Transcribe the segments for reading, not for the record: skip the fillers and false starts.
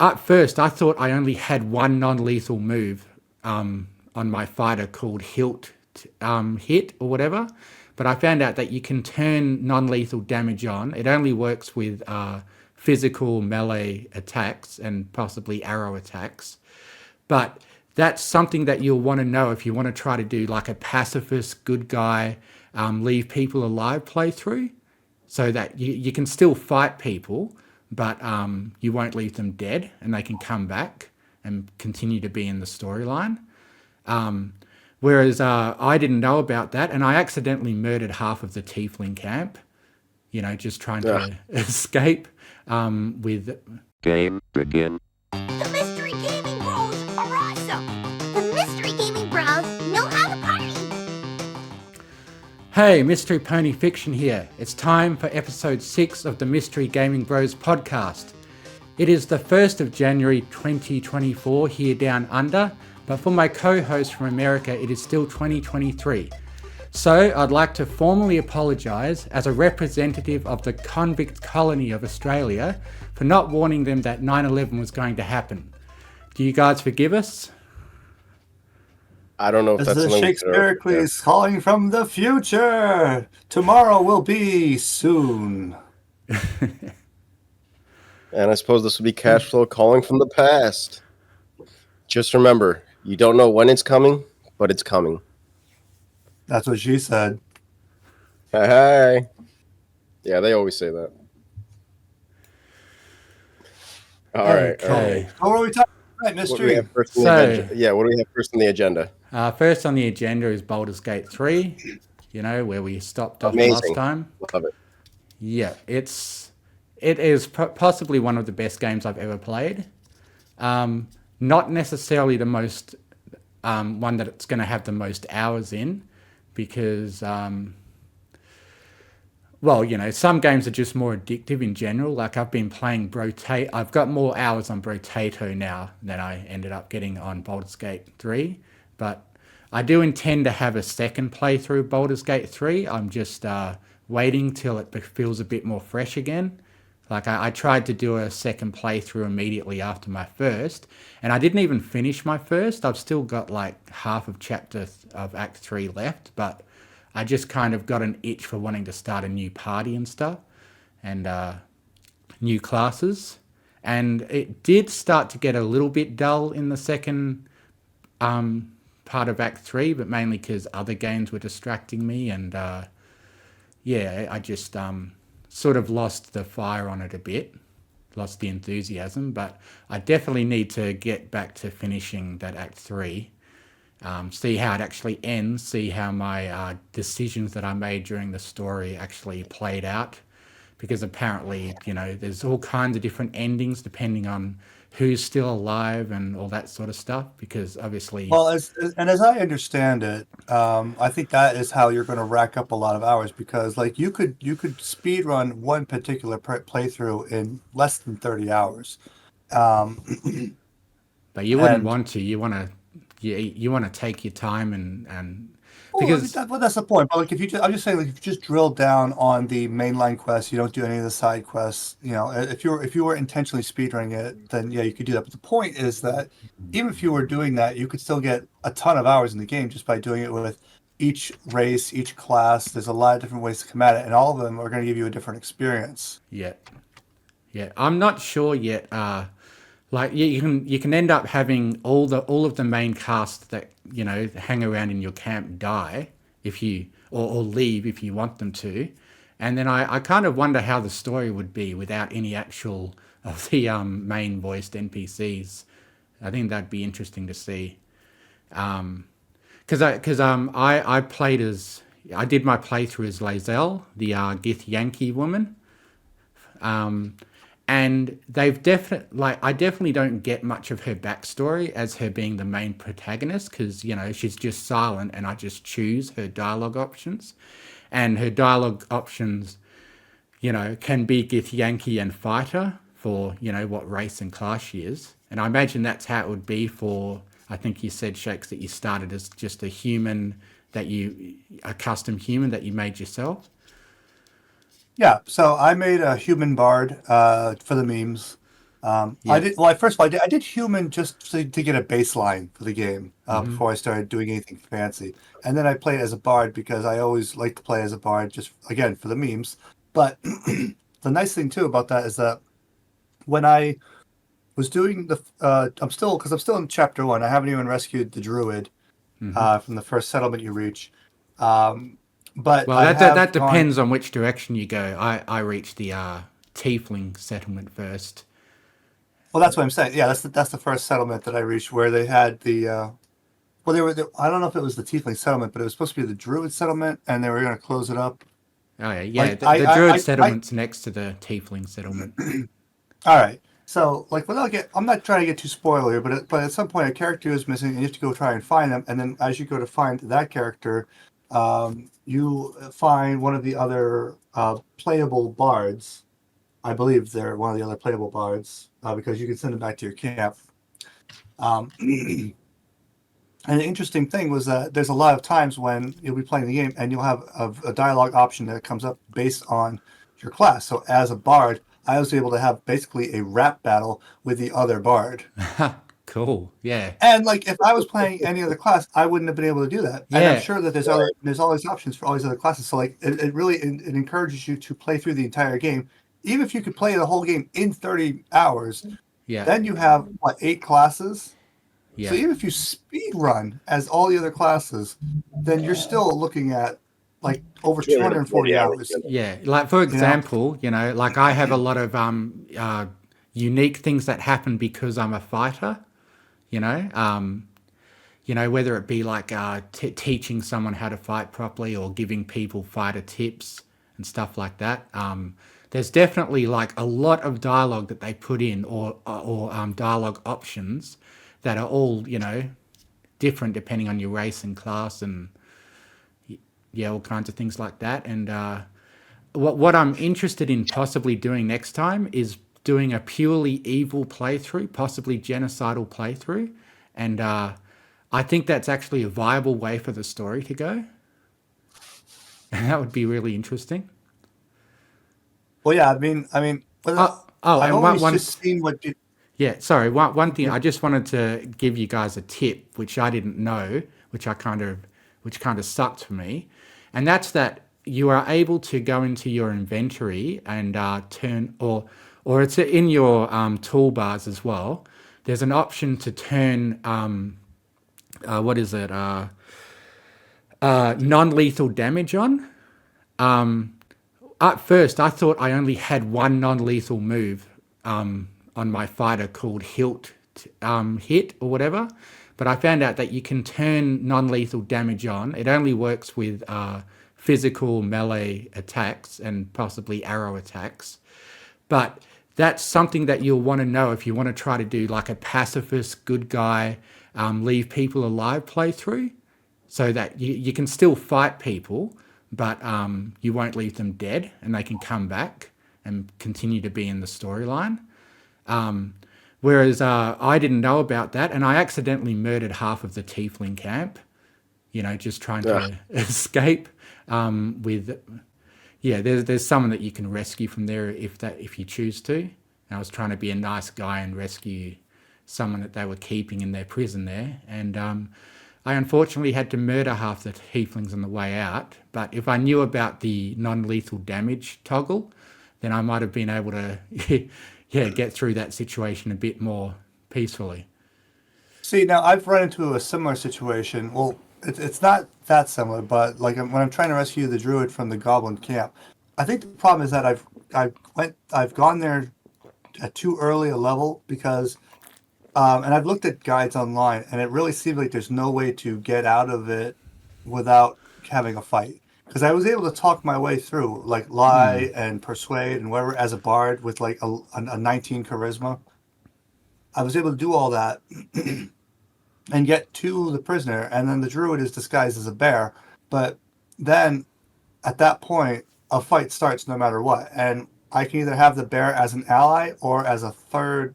at first I thought I only had one non-lethal move on my fighter called hit or whatever, but I found out that you can turn non-lethal damage on. It only works with physical melee attacks and possibly arrow attacks, but that's something that you'll want to know if you want to try to do like a pacifist good guy, leave people alive playthrough, so that you can still fight people, but you won't leave them dead and they can come back and continue to be in the storyline. Whereas I didn't know about that, and I accidentally murdered half of the tiefling camp, just trying Ugh. to escape with. Game begin. The Mystery Gaming Bros are awesome! The Mystery Gaming Bros know how to party! Hey, Mystery Pony Fiction here. It's time for episode 6 of the Mystery Gaming Bros podcast. It is the 1st of January 2024 here down under, but for my co-host from America, it is still 2023. So I'd like to formally apologise as a representative of the convict colony of Australia for not warning them that 9/11 was going to happen. Do you guys forgive us? I don't know if This that's is something Shakespearicles calling from the future. Tomorrow will be soon. And I suppose this would be cash flow calling from the past. Just remember, you don't know when it's coming, but it's coming. That's what she said. Hey. Yeah, they always say that. All right. Okay. What were we talking about? What do we Mystery. have first on the So- agenda? Yeah, what do we have first on the agenda? First on the agenda is Baldur's Gate 3, where we stopped off Amazing. last time. Love it. Yeah, it is possibly one of the best games I've ever played. Not necessarily the most one that it's going to have the most hours in, because some games are just more addictive in general. Like I've been playing Brotato. I've got more hours on Brotato now than I ended up getting on Baldur's Gate 3. But I do intend to have a second playthrough of Baldur's Gate 3. I'm just waiting till it feels a bit more fresh again. Like I tried to do a second playthrough immediately after my first, and I didn't even finish my first. I've still got like half of chapter of Act 3 left, but I just kind of got an itch for wanting to start a new party and stuff, and new classes. And it did start to get a little bit dull in the second part of Act 3, but mainly because other games were distracting me, and I just sort of lost the fire on it a bit, lost the enthusiasm. But I definitely need to get back to finishing that Act 3, see how it actually ends, see how my decisions that I made during the story actually played out, because apparently, there's all kinds of different endings depending on who's still alive and all that sort of stuff, because obviously... Well, as I understand it, I think that is how you're going to rack up a lot of hours, because like you could speed run one particular playthrough in less than 30 hours. But you wouldn't want to. You want to take your time and because that's the point. But like I'm just saying, like if you just drill down on the mainline quests, you don't do any of the side quests. If you were intentionally speedrunning it, then yeah, you could do that. But the point is that even if you were doing that, you could still get a ton of hours in the game just by doing it with each race, each class. There's a lot of different ways to come at it, and all of them are going to give you a different experience. Yeah. I'm not sure yet. Like you can end up having all of the main cast that hang around in your camp die if you or leave if you want them to, and then I kind of wonder how the story would be without any actual of the main voiced NPCs. I think that'd be interesting to see, because I played as I did my playthrough as Exile, the Githyanki woman. And they've I definitely don't get much of her backstory as her being the main protagonist, because, she's just silent and I just choose her dialogue options. And her dialogue options, can be Githyanki and fighter for, what race and class she is. And I imagine that's how it would be for, I think you said, Shakes, that you started as just a human, a custom human that you made yourself. Yeah, so I made a human bard for the memes. I Yeah. did. Well, first of all, I did human just to get a baseline for the game Mm-hmm. before I started doing anything fancy, and then I played as a bard because I always like to play as a bard, just again for the memes. But the nice thing too about that is that when I was doing I'm still in chapter 1. I haven't even rescued the druid Mm-hmm. from the first settlement you reach. Um, but Well, I that have gone. depends on which direction you go. I reached the tiefling settlement first. Well, that's what I'm saying. Yeah, that's the first settlement that I reached where they had the. Well, I don't know if it was the tiefling settlement, but it was supposed to be the druid settlement, and they were going to close it up. Oh yeah, yeah. Like The druid settlement's next to the tiefling settlement. all right. So, like, I'm not trying to get too spoiler, but at some point a character is missing, and you have to go try and find them. And then as you go to find that character, you find one of the other playable bards. I believe they're one of the other playable bards because you can send them back to your camp. Um, and the interesting thing was that there's a lot of times when you'll be playing the game and you'll have a dialogue option that comes up based on your class. So as a bard, I was able to have basically a rap battle with the other bard. Cool. Yeah. And like if I was playing any other class, I wouldn't have been able to do that. And I'm Yeah. sure that there's all these options for all these other classes. So like it really it encourages you to play through the entire game. Even if you could play the whole game in 30 hours, Yeah. then you have what 8 classes. Yeah. So even if you speed run as all the other classes, then you're still looking at like over 240 hours. Yeah, like for example, like I have a lot of unique things that happen because I'm a fighter. You know, whether it be like teaching someone how to fight properly or giving people fighter tips and stuff like that. There's definitely like a lot of dialogue that they put in, or dialogue options that are all different depending on your race and class and yeah, all kinds of things like that. And what I'm interested in possibly doing next time is doing a purely evil playthrough, possibly genocidal playthrough, and I think that's actually a viable way for the story to go. And that would be really interesting. Well, yeah, I mean, I've And always just seen what you. yeah, sorry. One thing I just wanted to give you guys a tip, which I didn't know, which kind of sucked for me, and that's that you are able to go into your inventory and turn, or it's in your toolbars as well. There's an option to turn what is it? Non-lethal damage on. At first, I thought I only had one non-lethal move on my fighter called hit or whatever, but I found out that you can turn non-lethal damage on. It only works with physical melee attacks and possibly arrow attacks, but that's something that you'll want to know if you want to try to do like a pacifist, good guy, leave people alive playthrough, so that you can still fight people, but you won't leave them dead and they can come back and continue to be in the storyline. Whereas I didn't know about that, and I accidentally murdered half of the tiefling camp, just trying to escape with... Yeah, there's someone that you can rescue from there if you choose to. And I was trying to be a nice guy and rescue someone that they were keeping in their prison there. And I unfortunately had to murder half the tieflings on the way out. But if I knew about the non-lethal damage toggle, then I might have been able to get through that situation a bit more peacefully. See, now I've run into a similar situation. Well, it's not that similar, but like when I'm trying to rescue the druid from the goblin camp, I think the problem is that I've gone there at too early a level because, and I've looked at guides online, and it really seems like there's no way to get out of it without having a fight. Because I was able to talk my way through, like lie and persuade and whatever as a bard with like a 19 charisma. I was able to do all that and get to the prisoner, and then the druid is disguised as a bear. But then at that point, a fight starts no matter what. And I can either have the bear as an ally or as a third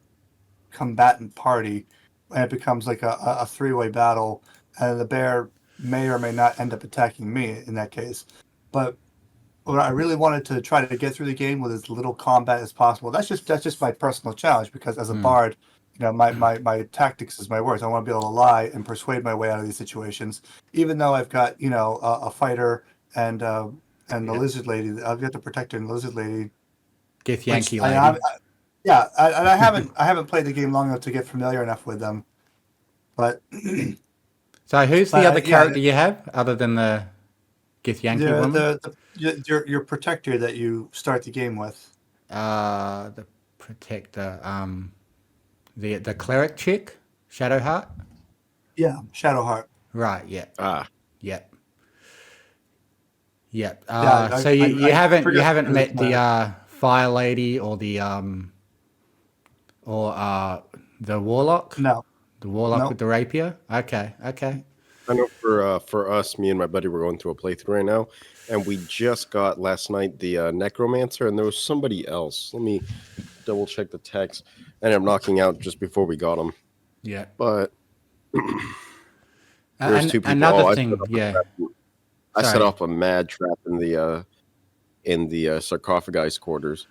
combatant party, and it becomes like a three-way battle, and the bear may or may not end up attacking me in that case. But but I really wanted to try to get through the game with as little combat as possible. That's just my personal challenge, because as a bard, my tactics is my words. I want to be able to lie and persuade my way out of these situations, even though I've got a fighter and the lizard lady. I've got the protector and the lizard lady. Githyanki I, lady. I haven't played the game long enough to get familiar enough with them, but So who's the other character you have other than the Githyanki woman? Your protector that you start the game with. The protector, the cleric chick, Shadowheart. Yeah, Shadowheart. Right. Yeah. Yep. Yep. Yeah, So you haven't forget met the fire lady or the warlock. No. The warlock Nope. with the rapier. Okay. I know for us, me and my buddy were going through a playthrough right now, and we just got last night the necromancer, and there was somebody else. Let me double check the text. I ended up knocking out just before we got him. Yeah. But there's two people. Another thing, yeah. I set off a mad trap in the sarcophagi quarters.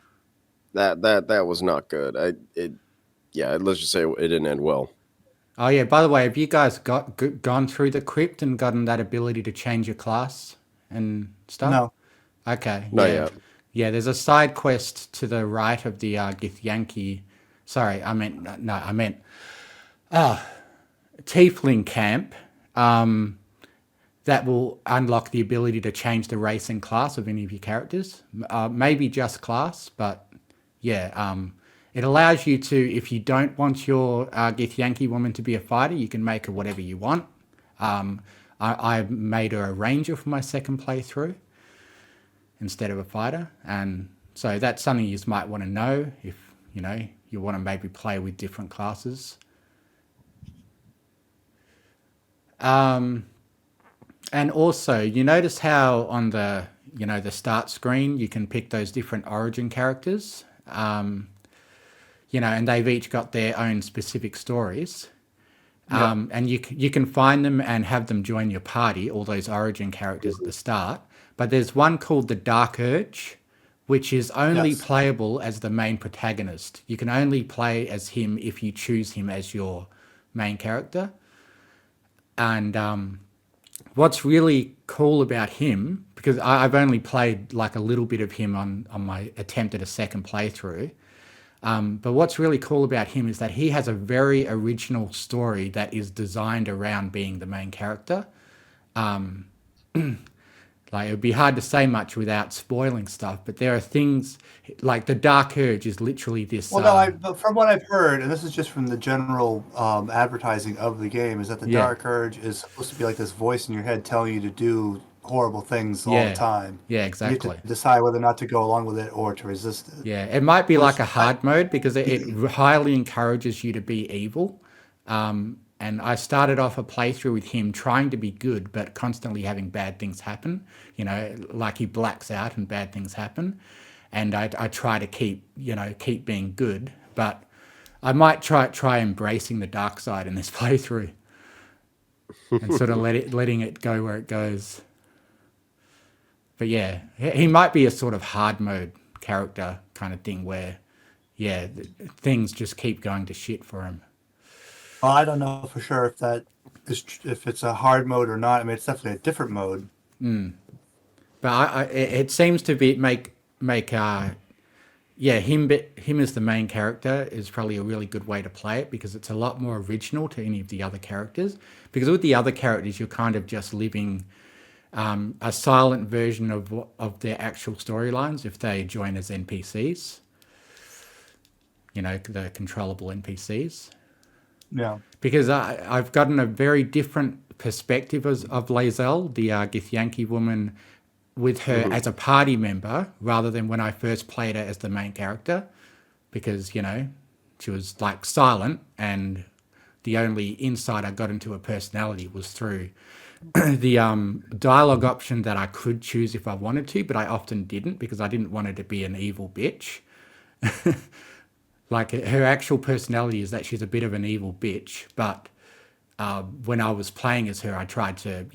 That was not good. Let's just say it didn't end well. Oh yeah. By the way, have you guys gone through the crypt and gotten that ability to change your class and stuff? No. Okay. Not yeah. yet. Yeah. There's a side quest to the right of the Githyanki. Sorry, I meant Tiefling camp. That will unlock the ability to change the race and class of any of your characters. Maybe just class, but yeah. It allows you to, if you don't want your Githyanki woman to be a fighter, you can make her whatever you want. I made her a ranger for my second playthrough instead of a fighter. And so that's something you might want to know if, you want to maybe play with different classes. And also, you notice how on the start screen, you can pick those different origin characters. And they've each got their own specific stories. And you can find them and have them join your party, all those origin characters at the start. But there's one called the Dark Urge, which is only playable as the main protagonist. You can only play as him if you choose him as your main character. And what's really cool about him, because I've only played like a little bit of him on my attempt at a second playthrough, but what's really cool about him is that he has a very original story that is designed around being the main character. Like, it would be hard to say much without spoiling stuff, but there are things like the Dark Urge is literally this. Well, no, from what I've heard, and this is just from the general advertising of the game, is that the Dark Urge is supposed to be like this voice in your head telling you to do horrible things all the time. Yeah, exactly. You have to decide whether or not to go along with it or to resist it. Yeah, it might be like a hard mode because it highly encourages you to be evil. And I started off a playthrough with him trying to be good, but constantly having bad things happen. Like he blacks out and bad things happen. And I try to keep being good, but I might try embracing the dark side in this playthrough and sort of letting it go where it goes. But yeah, he might be a sort of hard mode character kind of thing where, things just keep going to shit for him. Well, I don't know for sure if it's a hard mode or not. I mean, it's definitely a different mode. But it seems to be make him as the main character is probably a really good way to play it because it's a lot more original to any of the other characters. Because with the other characters, you're kind of just living a silent version of their actual storylines if they join as NPCs. The controllable NPCs. Yeah. Because I've gotten a very different perspective of Lae'zel, the Githyanki woman, with her as a party member rather than when I first played her as the main character. Because, she was like silent and the only insight I got into her personality was through the dialogue option that I could choose if I wanted to, but I often didn't because I didn't want her to be an evil bitch. Like, her actual personality is that she's a bit of an evil bitch, but when I was playing as her, I tried to,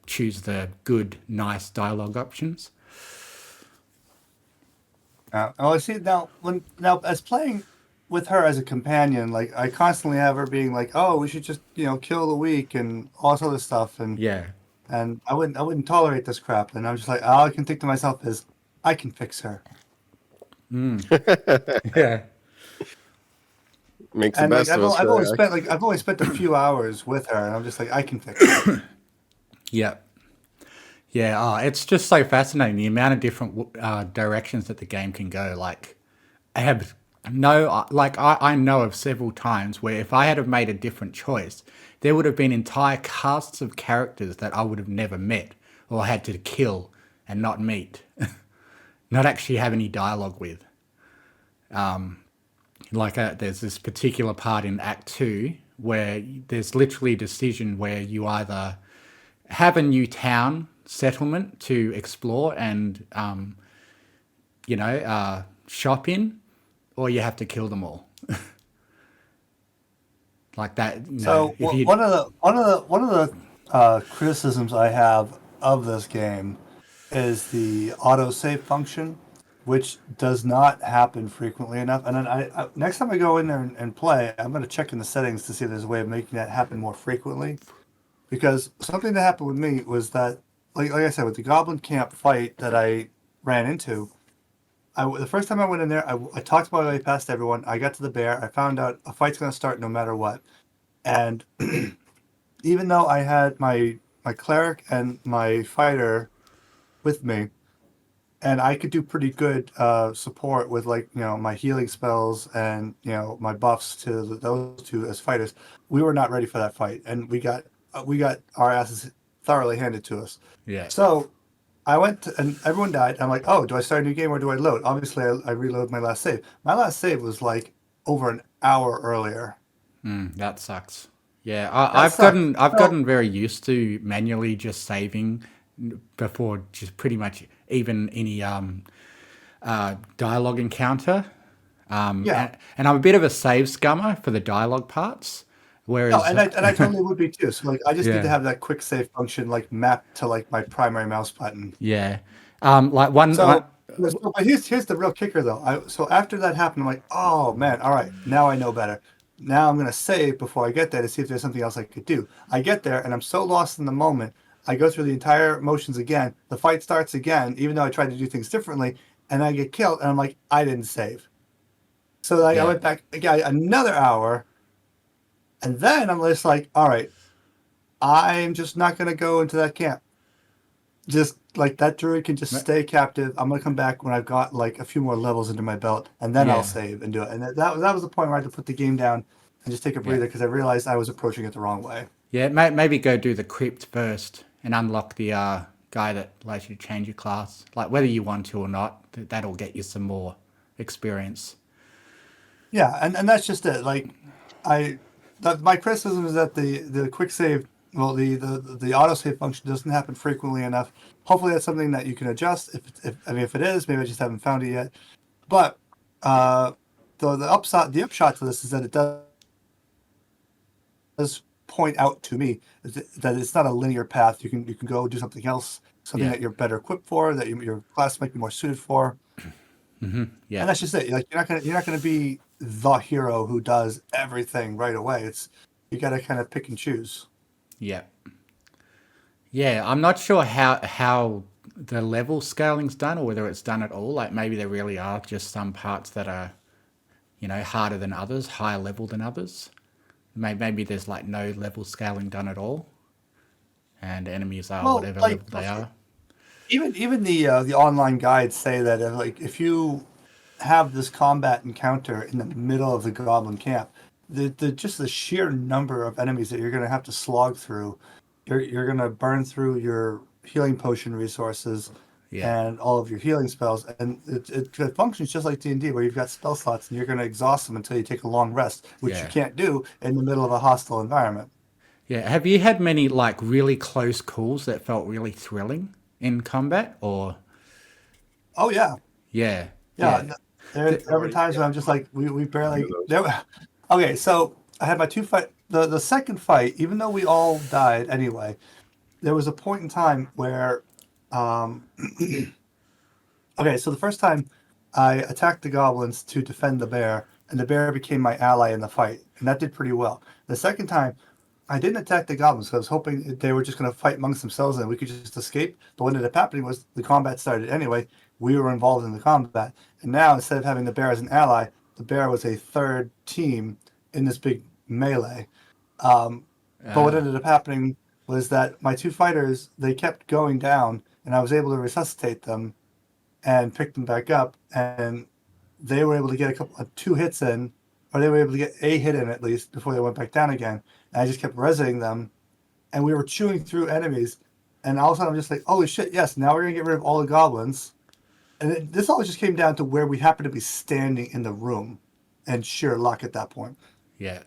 choose the good, nice dialogue options. Oh, I see. Now as playing with her as a companion, like I constantly have her being like, "Oh, we should just kill the weak and all this other stuff," Yeah. and I wouldn't tolerate this crap. And I'm just like, all I can think to myself is, I can fix her. Yeah. Makes the And like best of us, right? I've only spent a few hours with her, and I'm just like, I can fix her. Yeah. Yeah. Oh, it's just so fascinating the amount of different directions that the game can go. Like, I have I know of several times where if I had have made a different choice, there would have been entire casts of characters that I would have never met or had to kill and not meet, not actually have any dialogue with. There's this particular part in Act Two where there's literally a decision where you either have a new town settlement to explore and shop in, or you have to kill them all. Like that. So If you one of the criticisms I have of this game is the autosave function, which does not happen frequently enough. And then next time I go in there and play, I'm going to check in the settings to see if there's a way of making that happen more frequently. Because something that happened with me was that, like I said, with the Goblin Camp fight that I ran into, the first time I went in there, I talked my way past everyone. I got to the bear. I found out a fight's going to start no matter what. And even though I had my cleric and my fighter with me, and I could do pretty good support with my healing spells and my buffs to those two as fighters, we were not ready for that fight, and we got our asses thoroughly handed to us. yeah. So I and everyone died. I'm like, oh, do I start a new game or do I load? Obviously, I reload my last save. My last save was like over an hour earlier. That sucks. Yeah, That I've sucked. I've So gotten very used to manually just saving before just pretty much even any dialogue encounter. yeah, And I'm a bit of a save scummer for the dialogue parts. no, Whereas, and I totally would be too. So like, I just need to yeah, have that quick save function like mapped to like my primary mouse button. yeah, like one, But here's the real kicker though. So after that happened, I'm like, oh man, all right, now I know better. Now I'm gonna save before I get there to see if there's something else I could do. I get there and I'm so lost in the moment. I go through the entire motions again. The fight starts again, even though I tried to do things differently, and I get killed. And I'm like, I didn't save. So like, I yeah, went back again another hour, and then I'm just like, all right, I'm just not gonna go into that camp. Just like that druid can just stay captive. I'm gonna come back when I've got like a few more levels into my belt, and then I'll yeah, save and do it. And that was the point where I had to put the game down and just take a yeah, breather because I realized I was approaching it the wrong way. yeah. Maybe go do the crypt first and unlock the guy that allows you to change your class. Like whether you want to or not, that'll get you some more experience. Yeah, and that's just it. Like I, my criticism is that the quick save, well, the autosave function doesn't happen frequently enough. Hopefully, that's something that you can adjust. If it is, maybe I just haven't found it yet. But uh, the upshot to this is that it does point out to me that it's not a linear path. You can go do something else, something Yeah, that you're better equipped for, that your class might be more suited for, yeah, and that's just it. Like you're not gonna be the hero who does everything right away. You got to kind of pick and choose. yeah. Yeah, I'm not sure how the level scaling's done or whether it's done at all. Like maybe there really are just some parts that are, harder than others, higher level than others. Maybe there's like no level scaling done at all, and enemies are Well, whatever like level they are. even the online guides say that if you have this combat encounter in the middle of the goblin camp, the just the sheer number of enemies that you're going to have to slog through, you're going to burn through your healing potion resources Yeah, and all of your healing spells, and it functions just like D&D, where you've got spell slots and you're going to exhaust them until you take a long rest, which you yeah, can't do in the middle of a hostile environment. yeah. Have you had many like really close calls that felt really thrilling in combat? Or Oh yeah, yeah, yeah. yeah, There have been times when I'm just like, we Few of barely those. there. Okay, so I had my two fight. The second fight, even though we all died anyway, there was a point in time where, um, okay, so the first time I attacked the goblins to defend the bear, and the bear became my ally in the fight, and that did pretty well. The second time, I didn't attack the goblins because I was hoping they were just going to fight amongst themselves and we could just escape. But what ended up happening was the combat started anyway. We were involved in the combat, and now instead of having the bear as an ally, the bear was a third team in this big melee. But what ended up happening was that my two fighters, they kept going down, and I was able to resuscitate them and pick them back up, and they were able to get two hits in, or they were able to get a hit in at least before they went back down again. And I just kept rezzing them, and we were chewing through enemies, and all of a sudden I'm just like, holy shit, yes, now we're going to get rid of all the goblins. And this all just came down to where we happened to be standing in the room, and sheer luck at that point. Yeah.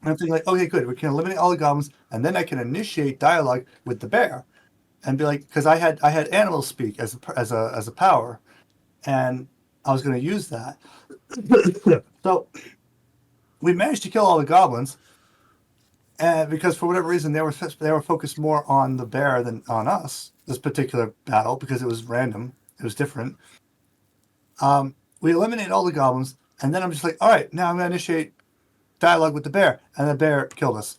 And I'm thinking like, okay, good, we can eliminate all the goblins, and then I can initiate dialogue with the bear, and be like, because I had animal speak as a power, and I was going to use that. So we managed to kill all the goblins, and because for whatever reason they were focused more on the bear than on us this particular battle because it was random, it was different. We eliminated all the goblins, and then I'm just like, all right, now I'm going to initiate dialogue with the bear, and the bear killed us.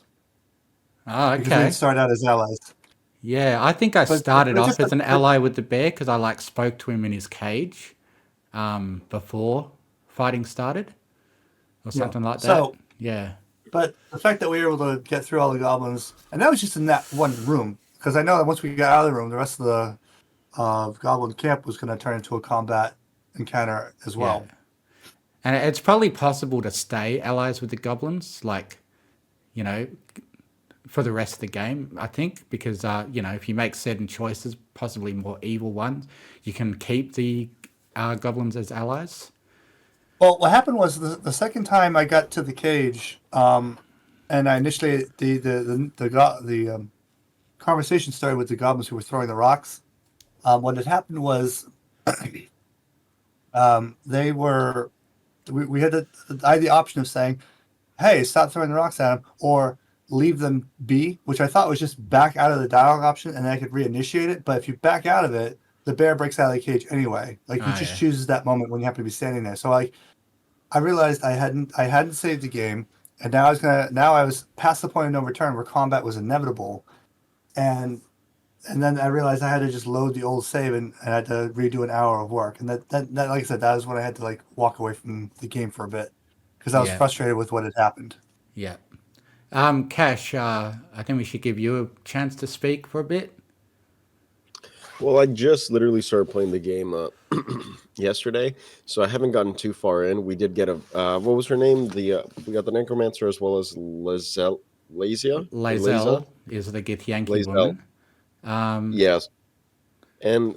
Oh, Because we okay. didn't start out as allies. Yeah, I think I But started it's off just as an like- ally with the bear because I like spoke to him in his cage before fighting started or something like that. So- Yeah. But the fact that we were able to get through all the goblins, and that was just in that one room, because I know that once we got out of the room, the rest of the goblin camp was going to turn into a combat encounter as well. Yeah. And it's probably possible to stay allies with the goblins, like, you know, for the rest of the game, I think, because, you know, if you make certain choices, possibly more evil ones, you can keep the goblins as allies. Well, what happened was the second time I got to the cage, and I initially the conversation started with the goblins who were throwing the rocks. What had happened was, they were we had I had the option of saying, "Hey, stop throwing the rocks at them," or leave them be, which I thought was just back out of the dialogue option, and then I could reinitiate it. But if you back out of it, the bear breaks out of the cage anyway. Like he just chooses that moment when you happen to be standing there. So I realized I hadn't saved the game, and now I was past the point of no return where combat was inevitable, and then I realized I had to just load the old save and I had to redo an hour of work, and that like I said, that was when I had to like walk away from the game for a bit because I was Yeah. frustrated with what had happened. Yeah. Cash, I think we should give you a chance to speak for a bit. Well, I just literally started playing the game yesterday, so I haven't gotten too far in. We did get a what was her name? We got the necromancer as well as Lazia. Lae'zel is the Githyanki Lae'zel. woman. Yes, and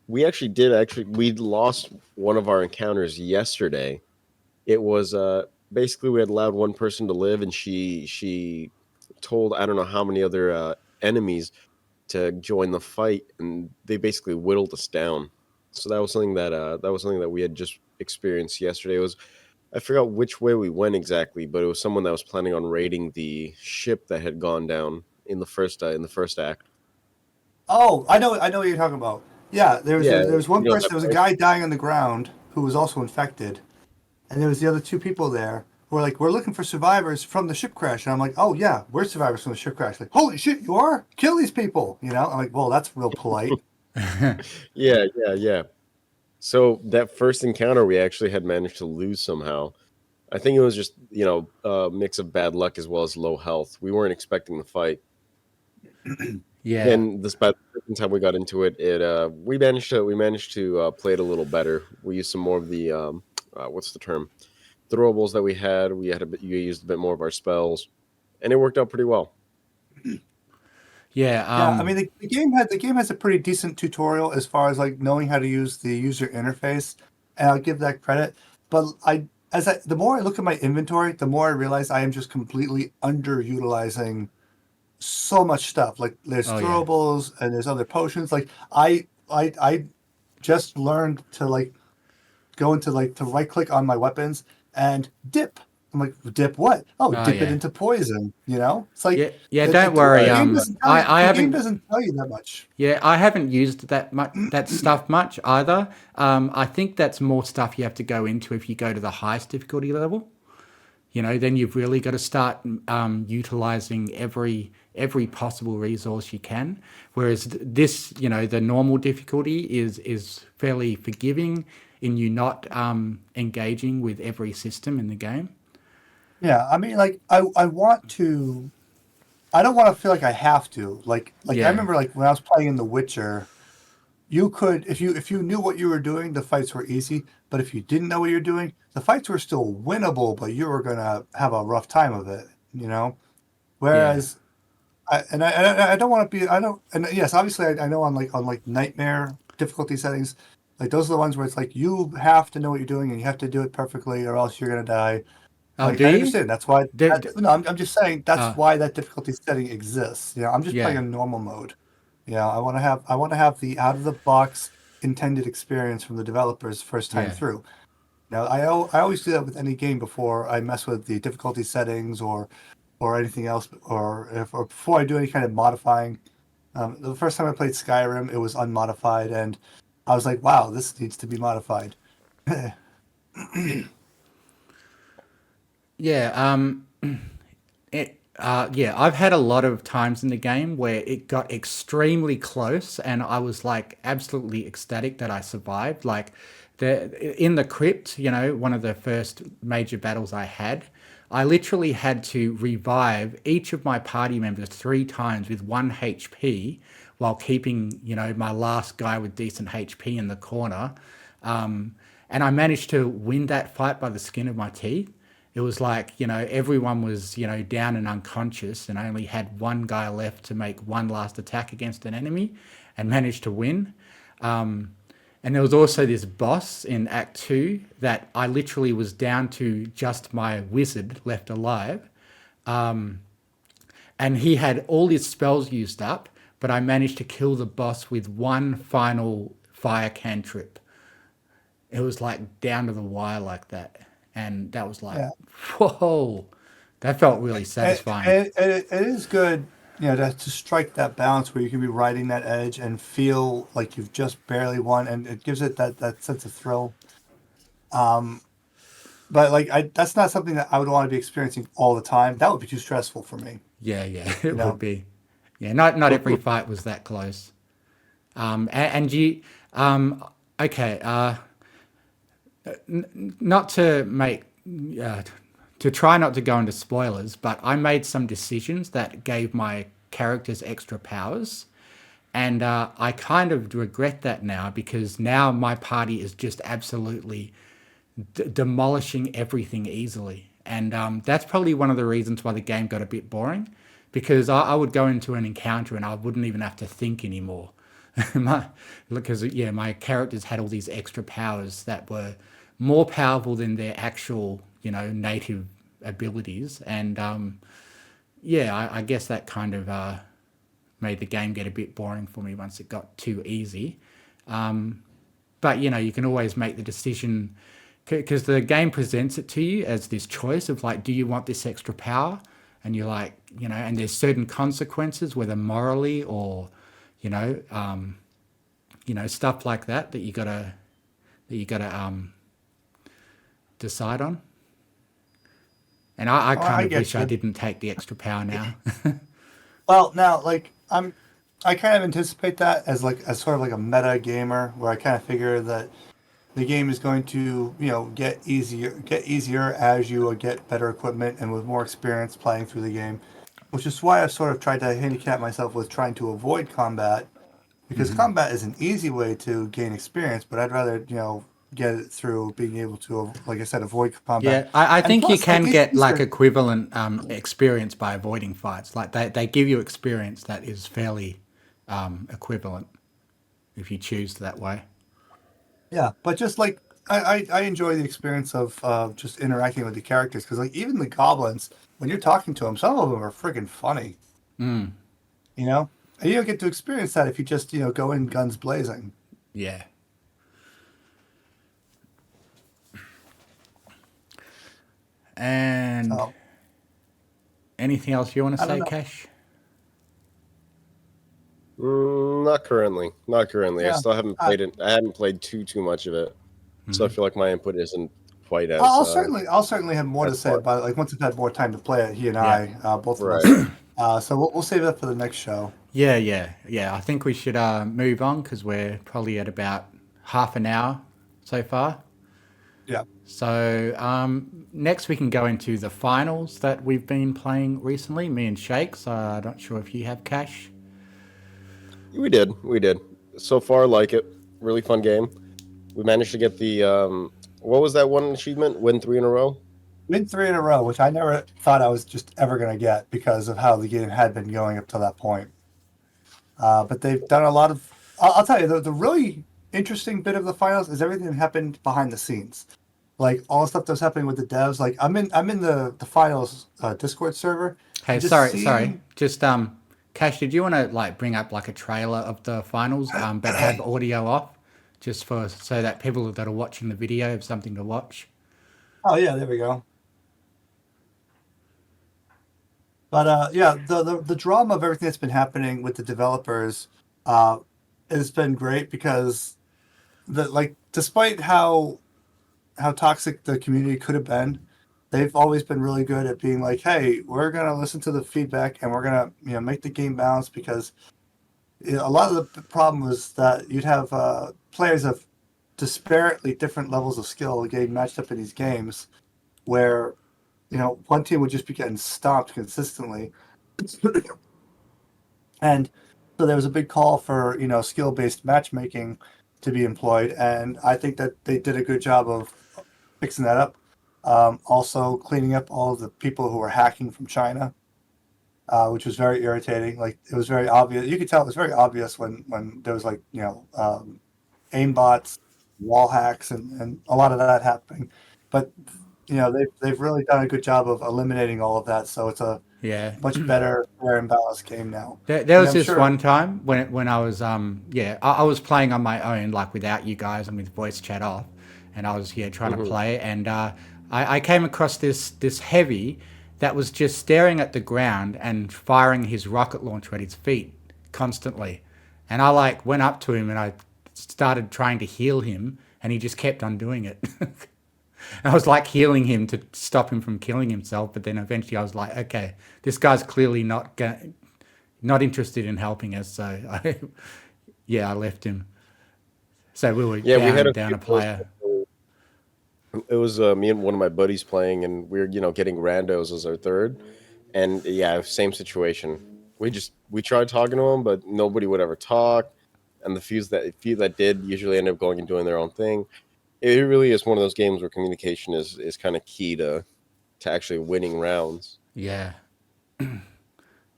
we lost one of our encounters yesterday. It was basically we had allowed one person to live, and she told I don't know how many other enemies to join the fight, and they basically whittled us down. So that was something that we had just experienced yesterday. It was I forgot which way we went exactly, but it was someone that was planning on raiding the ship that had gone down in the first act. Oh, I know what you're talking about. Yeah, there was one you know person. that There was a place? guy dying on the ground who was also infected, and there was the other two people there who were like, "We're looking for survivors from the ship crash," and I'm like, "Oh yeah, we're survivors from the ship crash." Like, holy shit, you are? Kill these people, you know? I'm like, well, that's real polite. Yeah. So that first encounter, we actually had managed to lose somehow. I think it was just a mix of bad luck as well as low health. We weren't expecting the fight. Yeah. And despite the second time we got into it, we managed to play it a little better. We used some more of the what's the term, throwables that we had. You used a bit more of our spells, and it worked out pretty well. Yeah. Yeah, I mean the game has a pretty decent tutorial as far as like knowing how to use the user interface, and I'll give that credit. But the more I look at my inventory, the more I realize I am just completely underutilizing so much stuff. Like there's Oh, yeah. throwables and there's other potions. Like I just learned to like go into like to right click on my weapons and dip. I'm like, dip what? Oh, Oh dip it yeah. into poison. You know, it's like Yeah, yeah. Don't worry. the game doesn't tell you. I The game haven't. doesn't tell you that much. Yeah, I haven't used that stuff much either. I think that's more stuff you have to go into if you go to the highest difficulty level. Then you've really got to start utilizing every possible resource you can. Whereas this, the normal difficulty is fairly forgiving in you not engaging with every system in the game. Yeah, I mean, like I want to. I don't want to feel like I have to. Like I Yeah, remember like when I was playing in The Witcher, you could if you knew what you were doing, the fights were easy. But if you didn't know what you're doing, the fights were still winnable, but you were gonna have a rough time of it. You know. yeah, Whereas I don't want to be I don't and yes obviously I know on like nightmare difficulty settings, like those are the ones where it's like you have to know what you're doing and you have to do it perfectly or else you're gonna die. Oh, Like do I you? understand that's why D- no I'm just saying that's uh, why that difficulty setting exists. I'm just playing yeah, a normal mode. I want to have the out of the box intended experience from the developers first time yeah. through. Now I always do that with any game before I mess with the difficulty settings or anything else, or before I do any kind of modifying. The first time I played Skyrim, it was unmodified, and I was like, "Wow, this needs to be modified." Yeah, yeah, I've had a lot of times in the game where it got extremely close, and I was like absolutely ecstatic that I survived. Like in the crypt, one of the first major battles I had, I literally had to revive each of my party members 3 times with 1 HP, while keeping my last guy with decent HP in the corner. And I managed to win that fight by the skin of my teeth. It was like, everyone was, down and unconscious, and I only had one guy left to make one last attack against an enemy and managed to win. And there was also this boss in Act 2 that I literally was down to just my wizard left alive. And he had all his spells used up, but I managed to kill the boss with one final fire cantrip. It was like down to the wire like that. And that was like, Yeah, whoa, that felt really satisfying. it is good, to strike that balance where you can be riding that edge and feel like you've just barely won, and it gives it that sense of thrill. Um, but like that's not something that I would want to be experiencing all the time. That would be too stressful for me. Yeah, yeah, You it would know. be. Yeah, not every fight was that close. And you, okay, not to make, uh, to try not to go into spoilers, but I made some decisions that gave my characters extra powers. And I kind of regret that now, because now my party is just absolutely demolishing everything easily. And that's probably one of the reasons why the game got a bit boring, because I would go into an encounter and I wouldn't even have to think anymore. Because, yeah, my characters had all these extra powers that were more powerful than their actual, native abilities. And yeah, I guess that kind of made the game get a bit boring for me once it got too easy. But you can always make the decision, because the game presents it to you as this choice of like, do you want this extra power? And you're like, and there's certain consequences, whether morally or, you know, um, stuff like that that you gotta decide on. And I Oh, kind I of get wish I you. didn't take the extra power now. Well, now, like I kind of anticipate that as sort of like a meta gamer, where I kind of figure that the game is going to, get easier as you get better equipment and with more experience playing through the game, which is why I've sort of tried to handicap myself with trying to avoid combat, because Hmm. combat is an easy way to gain experience, but I'd rather, get it through being able to, like I said, avoid combat. Yeah, I And think you plus, like can get these like are, equivalent experience by avoiding fights. Like they give you experience that is fairly equivalent if you choose that way. yeah, but just like I enjoy the experience of just interacting with the characters, because like even the goblins, when you're talking to them, some of them are friggin' funny, Mm, and you don't get to experience that if you just go in guns blazing. yeah. And So anything else you want to I don't say, know. Cash? Not currently. Not currently. I Yeah, still haven't I, played it. I haven't played too much of it, so I Mhm. feel like my input isn't quite as I'll certainly have more to as say far. about it. Like once I've had more time to play it, he and Yeah. I, both of Right. us. So we'll save that for the next show. Yeah. I think we should move on because we're probably at about half an hour so far. Yeah. So next we can go into the finals that we've been playing recently, me and Shakes. I'm not sure if you have Cash. We did. We did. So far, like it. Really fun game. We managed to get the what was that one achievement? Win 3 in a row. Win 3 in a row, which I never thought I was just ever going to get because of how the game had been going up to that point. But they've done a lot of. I'll tell you, the really interesting bit of the finals is everything that happened behind the scenes. Like all the stuff that was happening with the devs. Like I'm in the finals Discord server, Hey, and just sorry. seeing. Just Cash, did you want to like bring up like a trailer of the finals, but have audio off, just for so that people that are watching the video have something to watch? Oh yeah, there we go. But yeah, the drama of everything that's been happening with the developers uh, has been great because despite how toxic the community could have been, they've always been really good at being like, hey, we're gonna listen to the feedback and we're gonna make the game balance because a lot of the problem was that you'd have players of disparately different levels of skill getting matched up in these games where one team would just be getting stomped consistently. And so there was a big call for skill-based matchmaking to be employed, and I think that they did a good job of fixing that up. Also, cleaning up all of the people who were hacking from China, which was very irritating. Like it was very obvious. You could tell it was very obvious when there was like aimbots, wall hacks, and a lot of that happening. But they've really done a good job of eliminating all of that. So it's a Yeah. much better, fair and balanced game now. There I mean, was I'm this sure. one time when I was I was playing on my own, like without you guys and with voice chat off, and I was trying to Hmm. play, and I came across this heavy that was just staring at the ground and firing his rocket launcher at his feet constantly, and I like went up to him and I started trying to heal him, and he just kept on doing it. I was like healing him to stop him from killing himself, but then eventually I was like, okay, this guy's clearly not interested in helping us. So I left him. So we were Yeah, we had a down few a of those. player. It was me and one of my buddies playing, and we were getting randos as our third, and yeah, same situation. We tried talking to them, but nobody would ever talk, and the few that did usually end up going and doing their own thing. It really is one of those games where communication is kind of key to actually winning rounds. Yeah,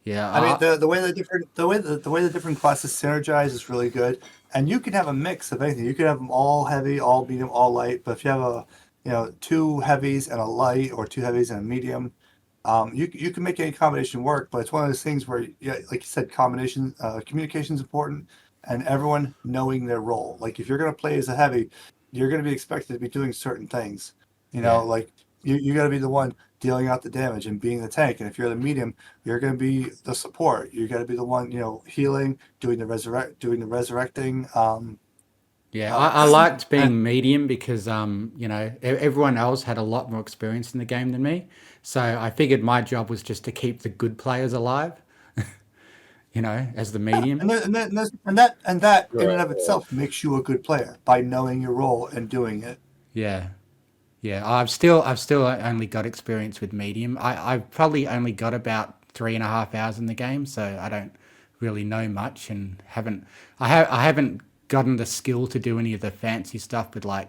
yeah. I mean, the way the different classes synergize is really good, and you can have a mix of anything. You could have them all heavy, all medium, all light. But if you have two heavies and a light, or two heavies and a medium, you can make any combination work. But it's one of those things where, yeah, like you said, communication is important, and everyone knowing their role. Like if you're going to play as a heavy, you're going to be expected to be doing certain things. Yeah. Like you got to be the one dealing out the damage and being the tank. And if you're the medium, you're going to be the support. You got to be the one, healing, doing the resurrecting. Yeah, Uh, I liked and being medium because everyone else had a lot more experience in the game than me, so I figured my job was just to keep the good players alive, as the medium. that in and of Right. itself makes you a good player by knowing your role and doing it. Yeah, yeah. I've still only got experience with medium. I've probably only got about 3.5 hours in the game, so I don't really know much and I haven't gotten the skill to do any of the fancy stuff with like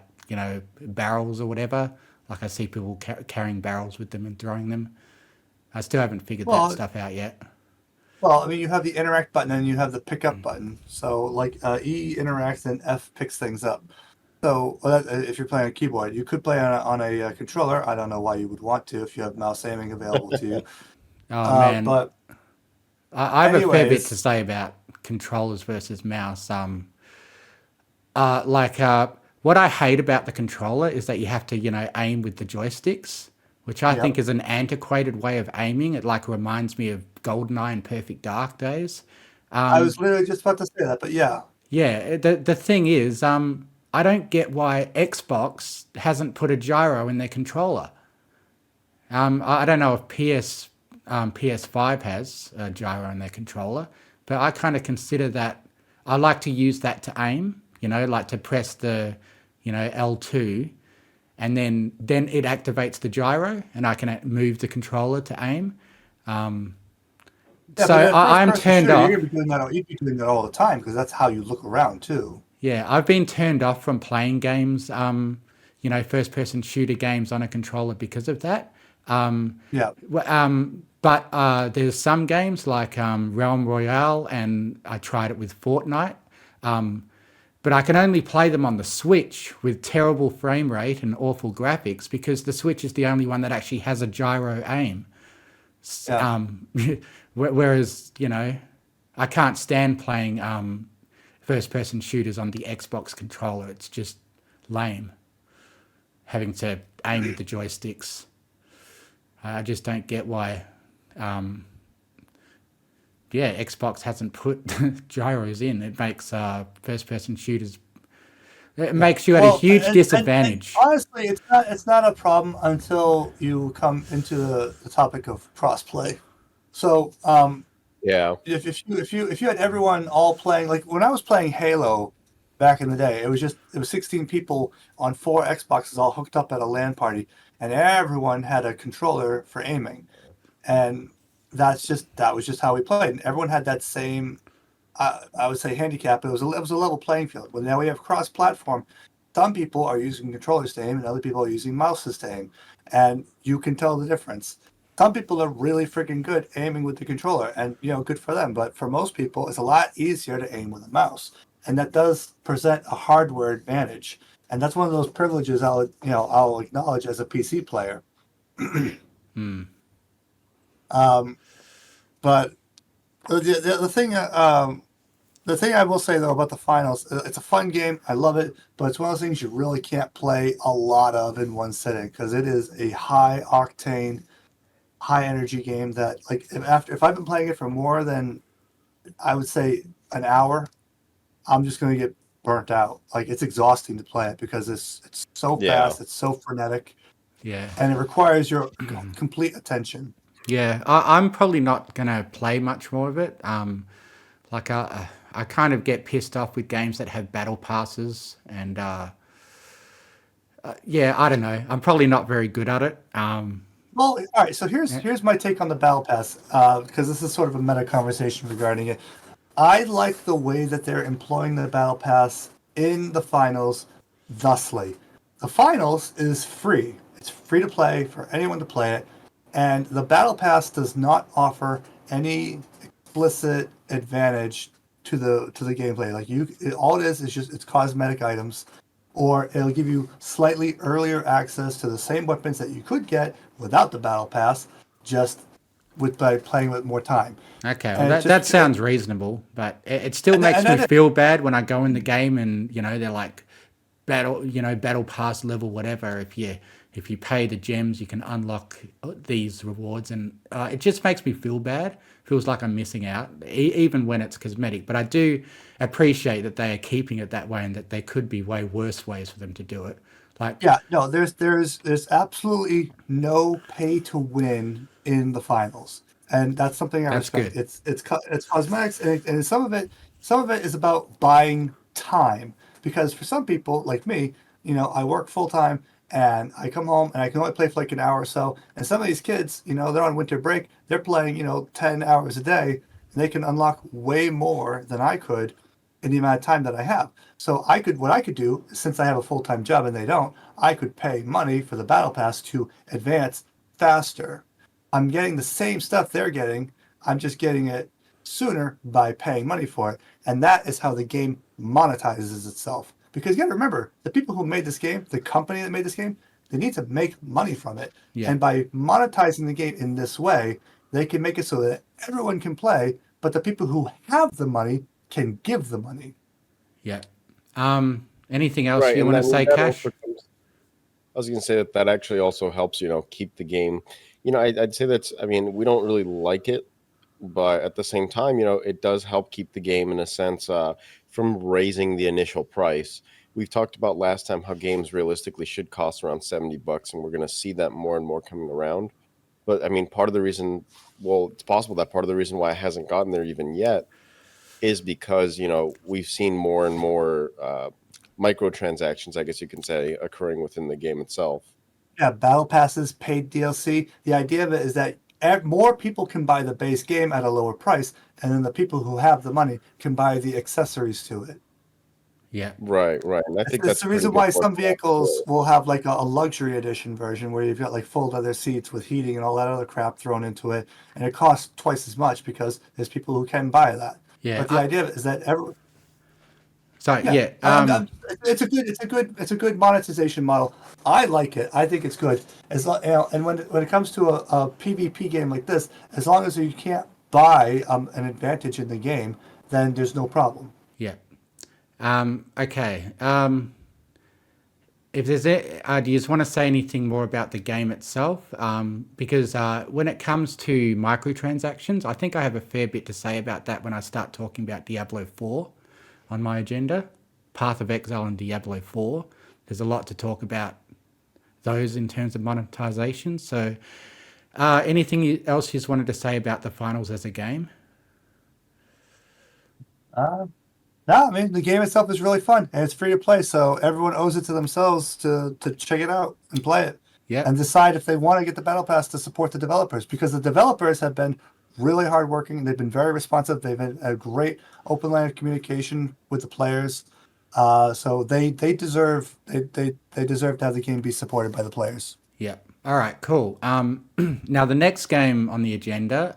barrels or whatever. Like I see people carrying barrels with them and throwing them. I still haven't figured that Well, stuff out yet. well, I mean, you have the interact button and you have the pickup button. So like E interacts and F picks things up. So if you're playing a keyboard, you could play on a controller. I don't know why you would want to if you have mouse aiming available to you. Oh man, But I have a fair bit to anyways, say about controllers versus mouse. Like what I hate about the controller is that you have to aim with the joysticks, which I think Yep. is an antiquated way of aiming. It like reminds me of GoldenEye and Perfect Dark days. I was literally just about to say that, but yeah. Yeah, the thing is, I don't get why Xbox hasn't put a gyro in their controller. I don't know if PS5 has a gyro in their controller, but I kind of consider that I like to use that to aim, like to press the, L2 and then it activates the gyro and I can move the controller to aim. Yeah, So but in a I'm first-person turned shooter, you're off. gonna be doing that. You'd be doing that all the time because that's how you look around too. Yeah, I've been turned off from playing games, first person shooter games on a controller because of that. Yeah. But there's some games like Realm Royale, and I tried it with Fortnite. But I can only play them on the Switch with terrible frame rate and awful graphics because the Switch is the only one that actually has a gyro aim. Yeah. Whereas, I can't stand playing first person shooters on the Xbox controller. It's just lame having to aim with the joysticks. I just don't get why, Xbox hasn't put gyros in. It makes first person shooters, it Yeah. makes you at a Well, huge and disadvantage. honestly, it's not a problem until you come into the topic of crossplay. So, Yeah. if you had everyone all playing, like when I was playing Halo back in the day, it was 16 people on 4 Xboxes all hooked up at a LAN party, and everyone had a controller for aiming, and that was just how we played. And everyone had that same, I would say, handicap. It was a level playing field. But now we have cross-platform. Some people are using controllers to aim, and other people are using mouses to aim, and you can tell the difference. Some people are really freaking good aiming with the controller, and good for them. But for most people, it's a lot easier to aim with a mouse, and that does present a hardware advantage. And that's one of those privileges I'll acknowledge as a PC player. Um, but the thing I will say though about the finals, it's a fun game. I love it, but it's one of those things you really can't play a lot of in one sitting because it is a high octane, high energy game that, like, if I've been playing it for more than, I would say, an hour, I'm just going to get burnt out. Like, it's exhausting to play it because it's so Yeah. fast, it's so frenetic, Yeah. and it requires your complete attention. Yeah, I'm probably not gonna play much more of it. Like I kind of get pissed off with games that have battle passes, and yeah, I don't know. I'm probably not very good at it. Well, all right. So here's Yeah. here's my take on the battle pass, because this is sort of a meta conversation regarding it. I like the way that they're employing the battle pass in the finals thusly. The finals is free. It's free to play for anyone to play it, and the battle pass does not offer any explicit advantage to the gameplay. Like, all it is just it's cosmetic items, or it'll give you slightly earlier access to the same weapons that you could get without the battle pass, just by playing with more time. Okay, well And it that just sounds reasonable, but it still makes and me that feel bad when I go in the game and they're like battle pass level whatever. If you pay the gems, you can unlock these rewards, and it just makes me feel bad. Feels like I'm missing out, even when it's cosmetic. But I do appreciate that they are keeping it that way, and that there could be way worse ways for them to do it. Like Yeah, no, there's absolutely no pay to win in the finals, and that's something I that's respect. good. It's cosmetics, and some of it is about buying time, because for some people like me, I work full time and I come home and I can only play for like an hour or so, and some of these kids, they're on winter break, they're playing 10 hours a day, and they can unlock way more than I could in the amount of time that I have. So what I could do, since I have a full-time job and they don't, I could pay money for the battle pass to advance faster. I'm getting the same stuff they're getting. I'm just getting it sooner by paying money for it. And that is how the game monetizes itself. Because you got to remember, the people who made this game, the company that made this game, they need to make money from it. Yeah, And by monetizing the game in this way, they can make it so that everyone can play, but the people who have the money can give the money. yeah. Anything else Right. you And want to I mean say, that Cash? also comes I was going to say that that actually also helps, keep the game. I'd say that's. I mean, we don't really like it, but at the same time, it does help keep the game in a sense from raising the initial price. We've talked about last time how games realistically should cost around $70, and we're going to see that more and more coming around. But I mean, part of the reason, well, it's possible that part of the reason why it hasn't gotten there even yet is because we've seen more and more microtransactions, I guess you can say, occurring within the game itself. Yeah, battle passes, paid DLC. The idea of it is that more people can buy the base game at a lower price, and then the people who have the money can buy the accessories to it. Yeah. Right, right. And I think That's that's the a pretty reason good why point some to have. vehicles will have like a luxury edition version where you've got like full leather seats with heating and all that other crap thrown into it, and it costs twice as much because there's people who can buy that. Yeah. But the idea is that Sorry. yeah, Yeah. it's a good monetization model. I like it. I think it's good. And when it comes to a PvP game like this, as long as you can't buy an advantage in the game, then there's no problem. Yeah. Okay. If there's do you just want to say anything more about the game itself? Because when it comes to microtransactions, I think I have a fair bit to say about that when I start talking about Diablo 4 on my agenda. Path of Exile and Diablo 4. There's a lot to talk about those in terms of monetization. So anything else you just wanted to say about the finals as a game? No, I mean the game itself is really fun and it's free to play, so everyone owes it to themselves to check it out and play it, Yeah. and decide if they want to get the battle pass to support the developers, because the developers have been really hardworking. They've been very responsive. They've had a great open line of communication with the players, so they deserve they deserve to have the game be supported by the players. Yeah. All right, cool. Now the next game on the agenda,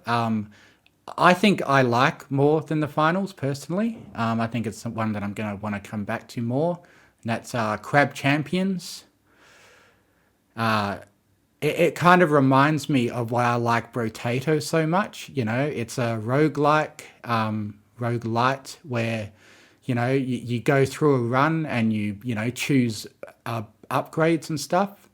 I think I like more than the finals personally. I think it's one that I'm going to want to come back to more. And that's Crab Champions. It kind of reminds me of why I like Brotato so much. It's a roguelike, roguelite where, you go through a run and you choose upgrades and stuff.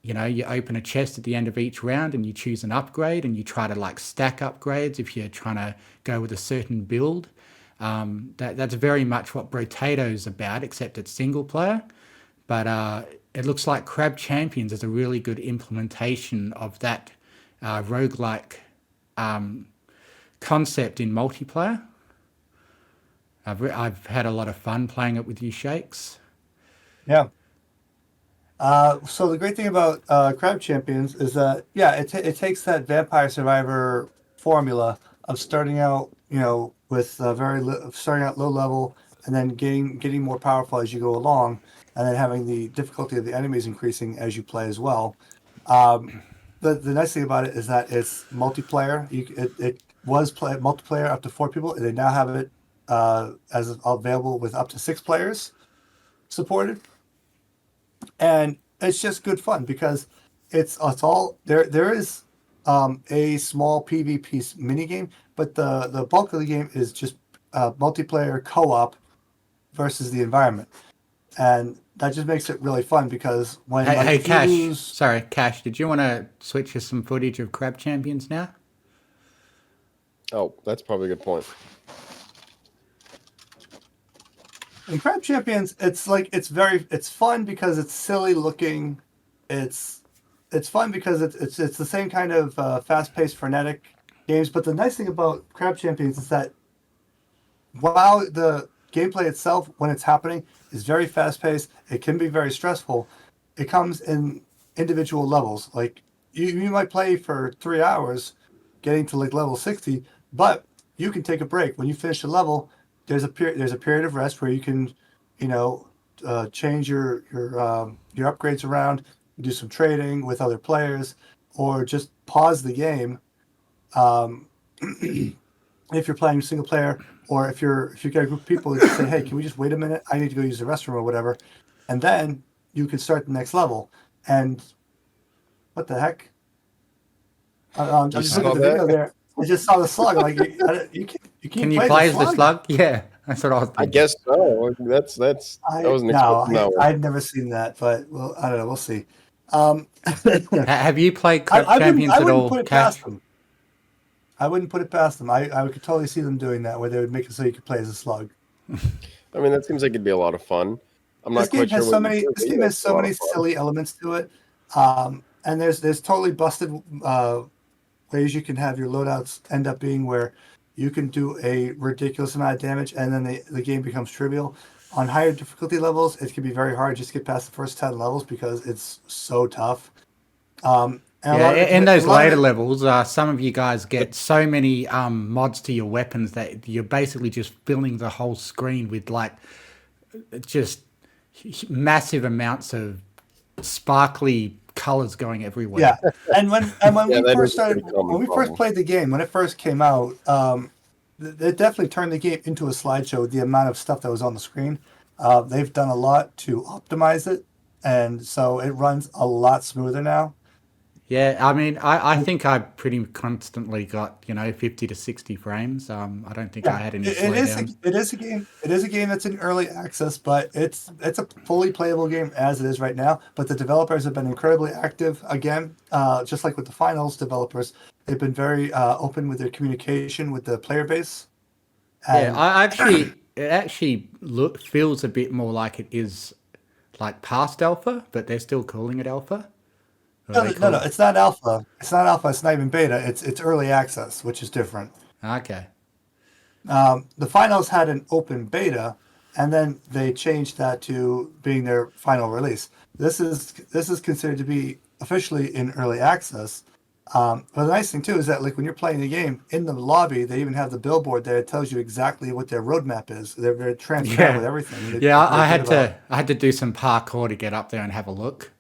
You open a chest at the end of each round and you choose an upgrade and you try to like stack upgrades if you're trying to go with a certain build. That's very much what Brotato's about, except it's single player. But it looks like Crab Champions is a really good implementation of that roguelike concept in multiplayer. I've had a lot of fun playing it with you, Shakes. Yeah. So the great thing about Crab Champions is that it takes that Vampire Survivor formula of starting out with starting out low level and then getting more powerful as you go along, and then having the difficulty of the enemies increasing as you play as well. The nice thing about it is that it's multiplayer. It was multiplayer up to 4 people. They now have it as available with up to 6 players supported. And it's just good fun because it's all there. There is a small PvP mini game, but the bulk of the game is just multiplayer co-op versus the environment, and that just makes it really fun because when Hey, Cash. lose... Sorry, Cash. Did you want to switch to some footage of Crab Champions now? Oh, that's probably a good point. In Crab Champions, it's fun because it's silly looking. It's fun because it's the same kind of fast-paced, frenetic games. But the nice thing about Crab Champions is that while the gameplay itself, when it's happening, is very fast-paced, it can be very stressful. It comes in individual levels. Like you might play for 3 hours, getting to like level 60, but you can take a break when you finish the level. There's a period of rest where you can, change your upgrades around, do some trading with other players, or just pause the game. If you're playing single player, or if you get a group of people, you can say, "Hey, can we just wait a minute? I need to go use the restroom or whatever," and then you can start the next level. And what the heck? I'm just looking at the video there. I just saw the slug. I'm like, you can't Can you play play the as the slug? Yeah. That's what I was I thinking. guess so. That wasn't expecting that one. I've never seen that, but well, I don't know. We'll see. Have you played Crap I Champions at wouldn't all, put it past Cash? them. I wouldn't put it past them. I could totally see them doing that, where they would make it so you could play as a slug. I mean, that seems like it'd be a lot of fun. I'm This not game quite sure has what so you many. do, This but game yeah, has it's a so lot many of fun. silly elements to it, and there's totally busted ways you can have your loadouts end up being where you can do a ridiculous amount of damage, and then the game becomes trivial. On higher difficulty levels, it can be very hard just to get past the first 10 levels because it's so tough. And a Yeah, lot of it, in a those lot of later it, levels, some of you guys get so many mods to your weapons that you're basically just filling the whole screen with like just massive amounts of sparkly colors going everywhere. yeah. And when Yeah, we that first is a started, pretty common when we first problem. played the game, when it first came out, it definitely turned the game into a slideshow with the amount of stuff that was on the screen. They've done a lot to optimize it, and so it runs a lot smoother now. Yeah, I mean, I think I pretty constantly got, 50 to 60 frames. I don't think I Yeah, had any slowdown. it is a game. It is a game that's in early access, but it's a fully playable game as it is right now. But the developers have been incredibly active. Again, just like with the finals developers, they've been very open with their communication with the player base. Yeah, And it actually feels a bit more like it is like past alpha, but they're still calling it alpha. Or no, they no, call no, it. it's not alpha. It's not alpha. It's not even beta. It's early access, which is different. Okay. The finals had an open beta, and then they changed that to being their final release. This is considered to be officially in early access. But the nice thing too is that like when you're playing the game in the lobby, they even have the billboard there. It tells you exactly what their roadmap is. They're very transparent with Yeah. everything. And Yeah, they're very I good had about. to I had to do some parkour to get up there and have a look.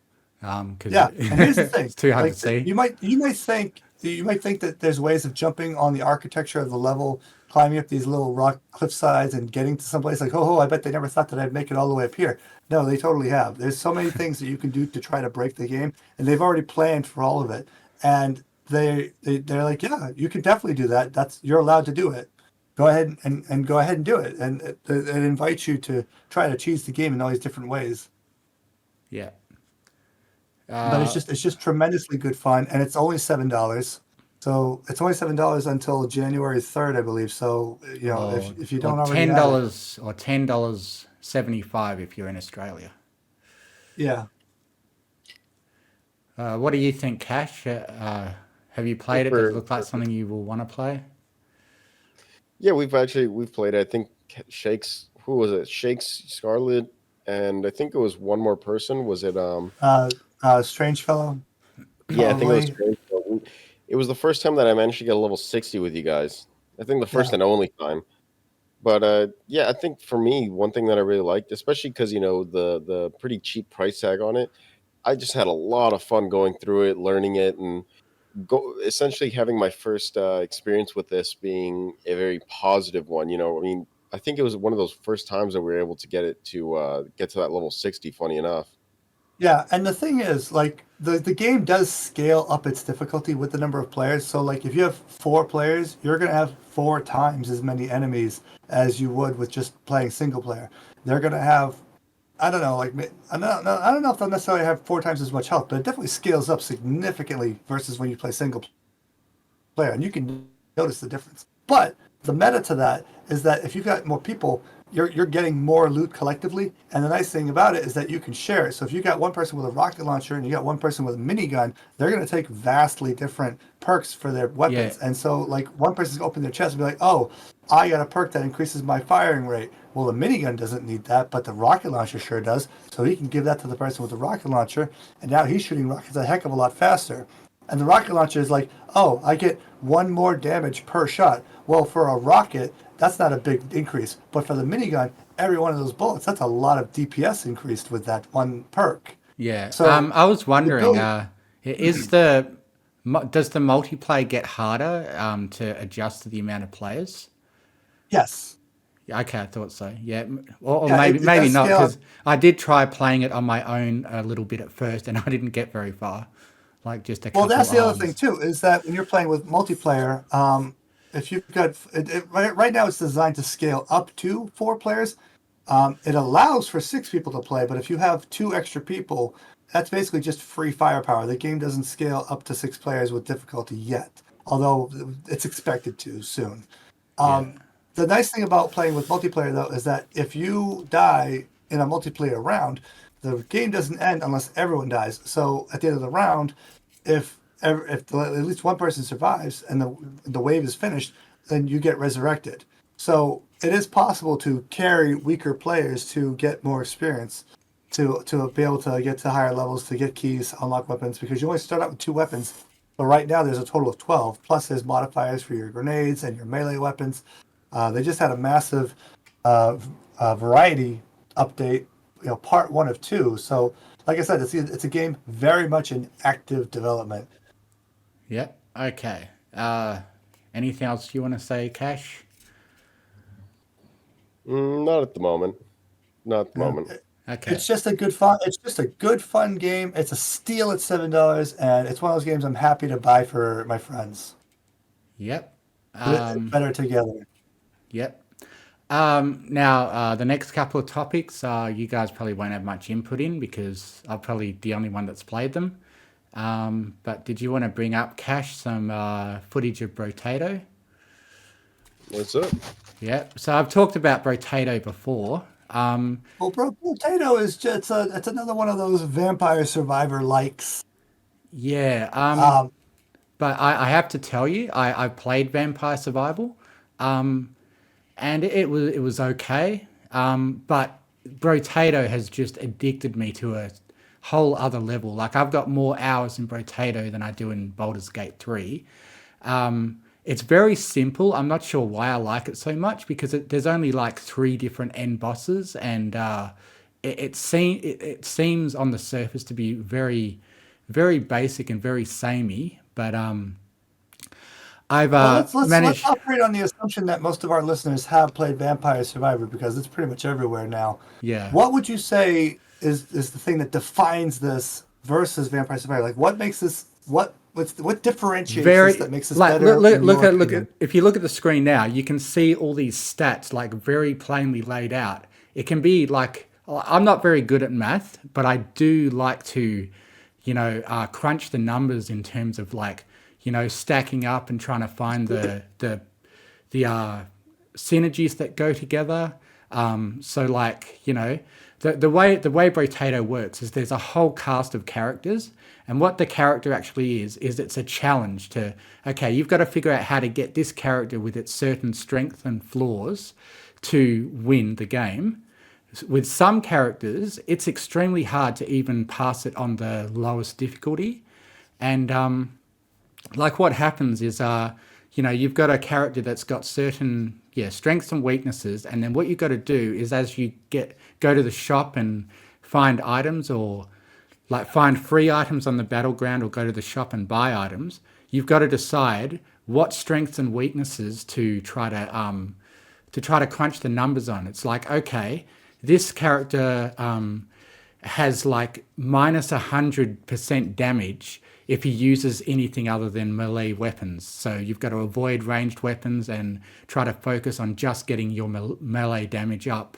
Because Yeah, and here's the thing: it's too hard to like see. you might think that there's ways of jumping on the architecture of the level, climbing up these little rock cliff sides and getting to someplace like, oh, I bet they never thought that I'd make it all the way up here. No, they totally have. There's so many things that you can do to try to break the game, and they've already planned for all of it. And they're like, yeah, you can definitely do that. You're allowed to do it. Go ahead and go ahead and do it. And it invites you to try to cheese the game in all these different ways. Yeah. But Uh, it's just tremendously good fun, and it's only $7. So it's only $7 until January 3rd, I believe. So or if you or don't already ten have it, dollars or $10.75 if you're in Australia. yeah. What do you think, Cash? Have you played it? Does it look like For something you will want to play? Yeah, we've played. I think Shakes. Who was it? Shakes, Scarlet, and I think it was one more person. Was it? Strange Fellow, Yeah, I think it was probably. Strange. It was the first time that I managed to get a level 60 with you guys. I think the first Yeah, and only time. But yeah, I think for me, one thing that I really liked, especially because the pretty cheap price tag on it, I just had a lot of fun going through it, learning it, and essentially having my first experience with this being a very positive one. I mean, I think it was one of those first times that we were able to get to that level 60. Funny enough. yeah. And the thing is, like the game does scale up its difficulty with the number of players. So like if you have 4 players, you're gonna have 4 times as many enemies as you would with just playing single player. They're gonna have I don't know, like I don't know if they'll necessarily have 4 times as much health, but it definitely scales up significantly versus when you play single player, and you can notice the difference. But the meta to that is that if you've got more people, you're getting more loot collectively. And the nice thing about it is that you can share it. So if you got one person with a rocket launcher and you got one person with a minigun, they're going to take vastly different perks for their Yeah. weapons. And so like one person's gonna open their chest and be like, oh, I got a perk that increases my firing rate. Well, the minigun doesn't need that, but the rocket launcher sure does. So he can give that to the person with the rocket launcher, and now he's shooting rockets a heck of a lot faster. And the rocket launcher is like, oh, I get 1 more damage per shot. Well, for a rocket, that's not a big increase. But for the minigun, every one of those bullets, that's a lot of DPS increased with that one perk. Yeah. So I was the wondering, ability, does the multiplayer get harder to adjust to the amount of players? yes. Yeah, okay, I thought so. Yeah, or Yeah, it maybe does not scale up. because I did try playing it on my own a little bit at first, and I didn't get very far, like just a Well, couple that's the other thing arms. too, is that when you're playing with multiplayer, if you've got right now, it's designed to scale up to 4 players. It allows for 6 people to play, but if you have 2 extra people, that's basically just free firepower. The game doesn't scale up to 6 players with difficulty yet, although it's expected to soon. The nice thing about playing with multiplayer, though, is that if you die in a multiplayer round, the game doesn't end unless everyone dies. So at the end of the round, if at least one person survives and the wave is finished, then you get resurrected. So it is possible to carry weaker players to get more experience, to be able to get to higher levels, to get keys, unlock weapons, because you only start out with 2 weapons. But right now there's a total of 12. Plus there's modifiers for your grenades and your melee weapons. They just had a massive variety update, part 1 of 2. So like I said, it's a game very much in active development. Yep. Okay. Anything else you want to say, Cash? Not at the moment. Not at the moment. Okay. It's just a good fun. It's just a good fun game. It's a steal at $7, and it's one of those games I'm happy to buy for my friends. Yep. Better together. Yep. Now, the next couple of topics, you guys probably won't have much input in because I'm probably the only one that's played them. But did you want to bring up, Cash, some footage of Brotato? What's up? Yeah. So I've talked about Brotato before. Well, Brotato is just it's another one of those Vampire Survivor likes. Yeah. But I have to tell you, I played Vampire Survival, and it was okay. But Brotato has just addicted me to a whole other level. Like I've got more hours in Brotato than I do in Baldur's Gate 3. It's very simple. I'm not sure why I like it so much because there's only like 3 different end bosses, and it seems on the surface to be very, very basic and very samey. But I've let's managed. operate on the assumption that most of our listeners have played Vampire Survivor because it's pretty much everywhere now. Yeah. What would you say is the thing that defines this versus Vampire Survivor? Like, what makes this what differentiates this that makes this better? Look at if you look at the screen now, you can see all these stats like very plainly laid out. It can be like I'm not very good at math, but I do like to, crunch the numbers in terms of like, stacking up and trying to find the synergies that go together. So like, the way Brotato works is there's a whole cast of characters, and what the character actually is it's a challenge to, okay, you've got to figure out how to get this character with its certain strengths and flaws to win the game. With some characters, it's extremely hard to even pass it on the lowest difficulty. And like what happens is, you've got a character that's got certain strengths and weaknesses, and then what you've got to do is as you go to the shop and find items, or like find free items on the battleground, or go to the shop and buy items, you've got to decide what strengths and weaknesses to try to crunch the numbers on. It's like, okay, this character has like minus 100% damage if he uses anything other than melee weapons. So you've got to avoid ranged weapons and try to focus on just getting your melee damage up.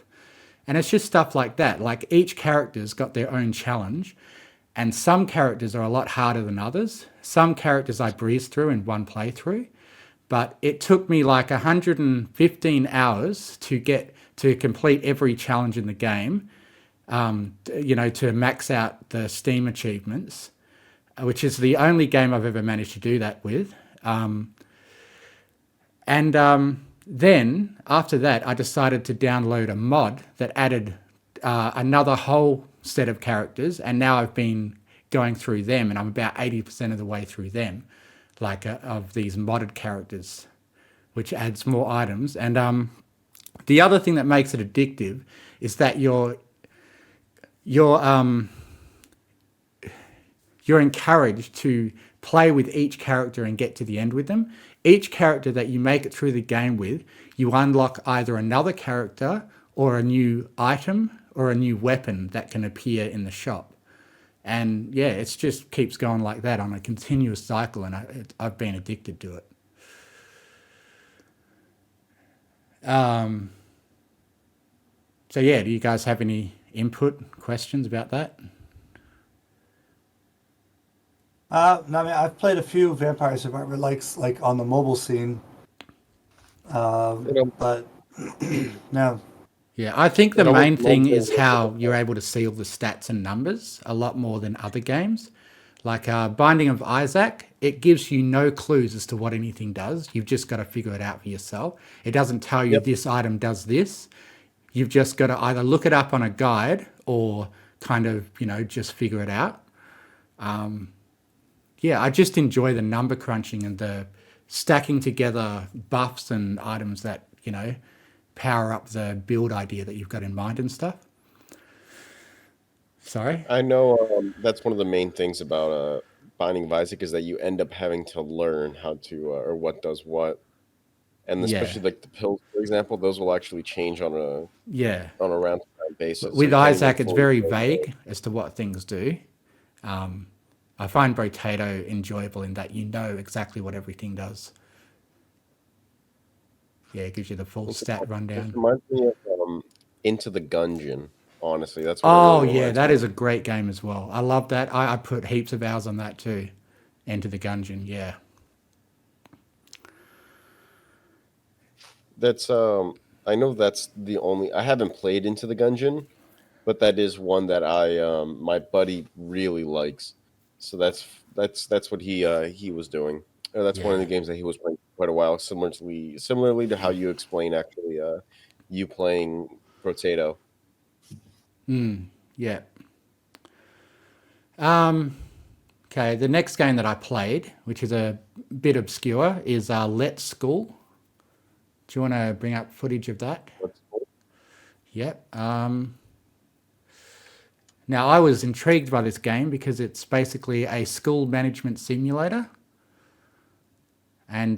And it's just stuff like that. Like each character's got their own challenge, and some characters are a lot harder than others. Some characters I breezed through in one playthrough, but it took me like 115 hours to complete every challenge in the game, to max out the Steam achievements, which is the only game I've ever managed to do that with. Then after that, I decided to download a mod that added another whole set of characters, and now I've been going through them, and I'm about 80% of the way through them, of these modded characters, which adds more items. And the other thing that makes it addictive is that you're encouraged to play with each character and get to the end with them. Each character that you make it through the game with, you unlock either another character or a new item or a new weapon that can appear in the shop. And yeah, it just keeps going like that on a continuous cycle, and I've been addicted to it. So yeah, do you guys have any input questions about that? No, I mean, I've played a few Vampire Survivor likes like on the mobile scene, You know, but no. Yeah, I think the it almost main thing reminds me is how of you're able to see all the stats and numbers a lot more than other games. Like Binding of Isaac, it gives you no clues as to what anything does. You've just got to figure it out for yourself. It doesn't tell you yep. this item does this. You've just got to either look it up on a guide or kind of, just figure it out. Yeah, I just enjoy the number crunching and the stacking together buffs and items that, power up the build idea that you've got in mind and stuff. Sorry? I know that's one of the main things about Binding of Isaac is that you end up having to learn how to or what does what, and Yeah. especially like the pills, for example, those will actually change Yeah. on a round to round basis. So With you can't even Isaac, it's fully. very vague as to what things do. I find Brotato enjoyable in that you know exactly what everything does. Yeah, it gives you the full stat This rundown. reminds me of Into the Gungeon. Honestly, that's what it Oh, really yeah, reminds that me is of. a great game as well. I love that. I put heaps of hours on that too. Enter the Gungeon, yeah. That's I know that's the only I haven't played Into the Gungeon, but that is one that I my buddy really likes. So that's what he was doing. That's one of Yeah. the games that he was playing for quite a while. Similarly to how you explain actually you playing Brotato. Yeah. Okay, the next game that I played, which is a bit obscure, is Let's School. Do you want to bring up footage of that? Yep. Now, I was intrigued by this game because it's basically a school management simulator. And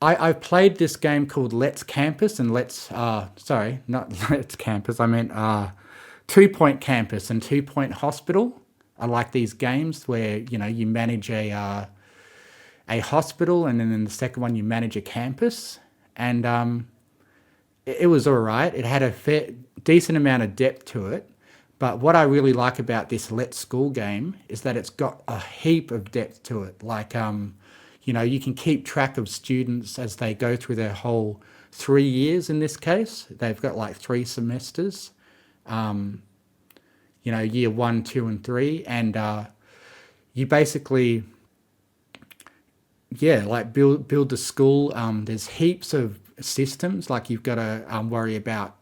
I've played this game called Let's Campus and sorry, not Let's Campus, I meant 2 Point Campus and 2 Point Hospital. I like these games where, you manage a hospital and then in the second one you manage a campus. And it was all right. It had a decent amount of depth to it. But what I really like about this Let's School game is that it's got a heap of depth to it. Like, you can keep track of students as they go through their whole 3 years in this case. They've got like 3 semesters, year 1, 2, and 3. And you basically, yeah, like build the school. There's heaps of systems. Like you've got to worry about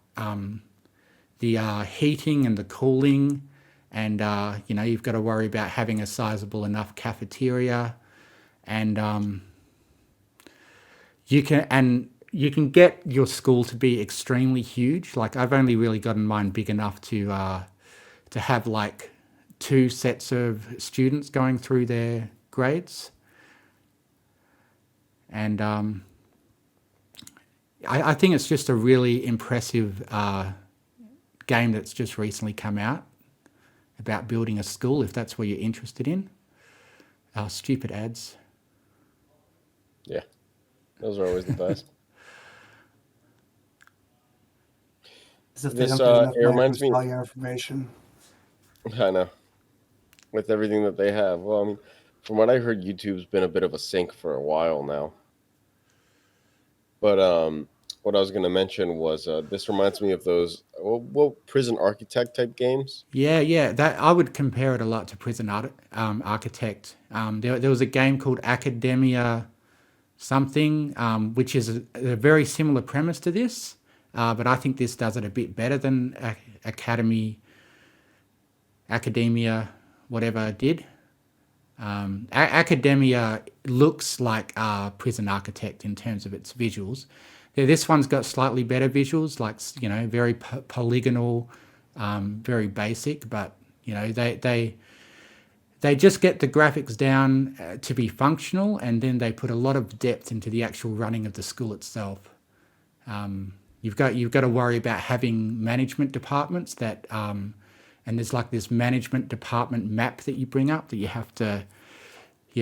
the heating and the cooling, and you've got to worry about having a sizable enough cafeteria, and you can get your school to be extremely huge. Like I've only really gotten mine big enough to have like 2 sets of students going through their grades. And I think it's just a really impressive game that's just recently come out about building a school, if that's what you're interested in. Stupid ads. Yeah. Those are always the best. As if they This don't get enough it money for reminds me selling your information. I know. With everything that they have. Well, I mean, from what I heard, YouTube's been a bit of a sink for a while now. But what I was going to mention was this reminds me of those prison architect type games. Yeah. That I would compare it a lot to Prison Architect. There was a game called Academia something, which is a very similar premise to this, but I think this does it a bit better than Academia, whatever did. Academia looks like Prison Architect in terms of its visuals. Yeah, this one's got slightly better visuals, like very polygonal, very basic. But they just get the graphics down to be functional, and then they put a lot of depth into the actual running of the school itself. You've got to worry about having management departments that. And there's like this management department map that you bring up that you have to,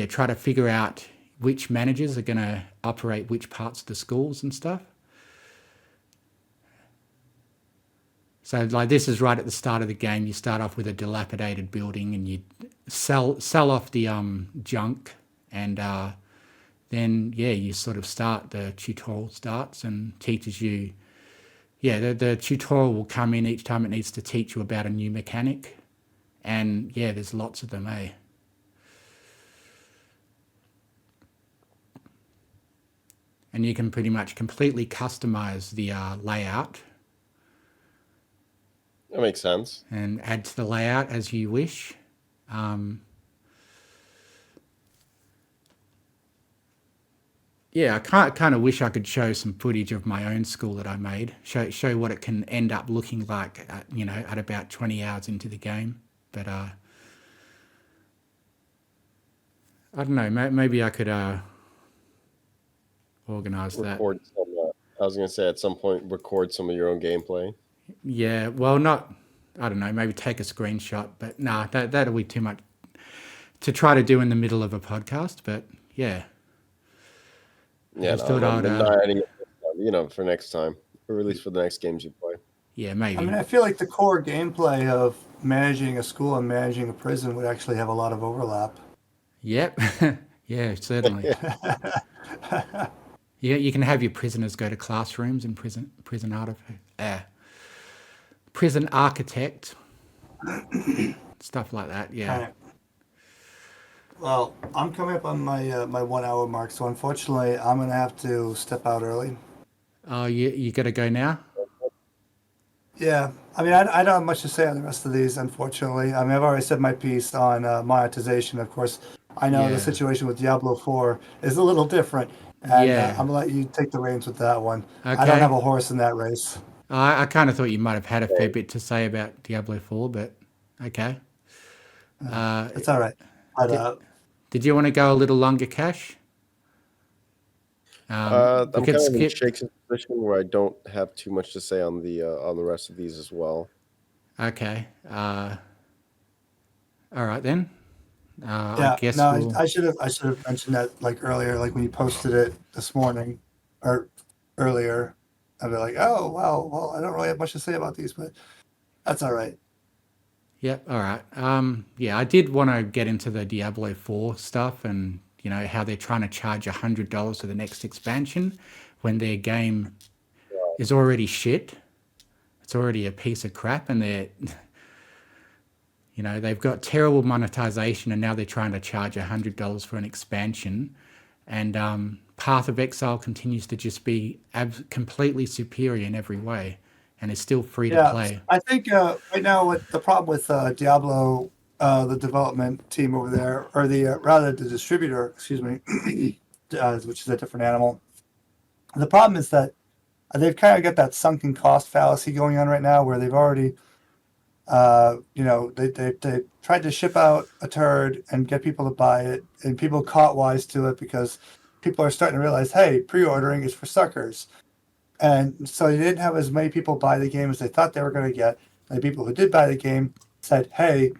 try to figure out, which managers are going to operate which parts of the schools and stuff. So like this is right at the start of the game. You start off with a dilapidated building and you sell off the junk, and then you sort of start, the tutorial starts and teaches you. Yeah, the tutorial will come in each time it needs to teach you about a new mechanic, and there's lots of them, eh? And you can pretty much completely customize the layout That makes sense. and add to the layout as you wish. I kind of wish I could show some footage of my own school that I made. Show what it can end up looking like, at about 20 hours into the game. But I don't know. Maybe I could organize that. Record some. I was gonna say at some point record some of your own gameplay. Yeah, well, not. I don't know. Maybe take a screenshot, but nah, that'll be too much to try to do in the middle of a podcast. But yeah. Yeah, Just thought no, I'd, not adding it this time, for next time, or at least for the next games you play. Yeah, maybe. I mean, I feel like the core gameplay of managing a school and managing a prison would actually have a lot of overlap. Yep. Yeah, certainly. Yeah, you can have your prisoners go to classrooms and prison architect, stuff like that. All Yeah. right. Well, I'm coming up on my my 1 hour mark, so unfortunately, I'm gonna have to step out early. Oh, you got to go now? Yeah, I mean, I don't have much to say on the rest of these, unfortunately. I mean, I've already said my piece on monetization. Of course, I know the Yeah. situation with Diablo 4 is a little different, and Yeah. I'm gonna let you take the reins with that one. I don't Okay. have a horse in that race. I kind of thought you might have had a fair bit to say about Diablo 4, but okay. It's all right. But Did you want to go a little longer, Cash? I'm We kind could of in skip. Shake's position where I don't have too much to say on the rest of these as well. Okay. All right then. I yeah, guess no, we'll. I should have mentioned that like earlier, like when you posted it this morning or earlier. I'd be like, oh wow, well, I don't really have much to say about these, but that's all right. Yep. All right. I did want to get into the Diablo 4 stuff, and how they're trying to charge $100 for the next expansion when their game is already shit. It's already a piece of crap, and they've got terrible monetization, and now they're trying to charge $100 for an expansion. And Path of Exile continues to just be completely superior in every way, and is still free to Yeah, play. I think right now what the problem with Diablo, the development team over there, or rather the distributor, excuse me, which is a different animal. The problem is that they've kind of got that sunken cost fallacy going on right now, where they've already, they tried to ship out a turd and get people to buy it, and people caught wise to it because people are starting to realize, hey, pre-ordering is for suckers. And so they didn't have as many people buy the game as they thought they were going to get. And the people who did buy the game said, hey,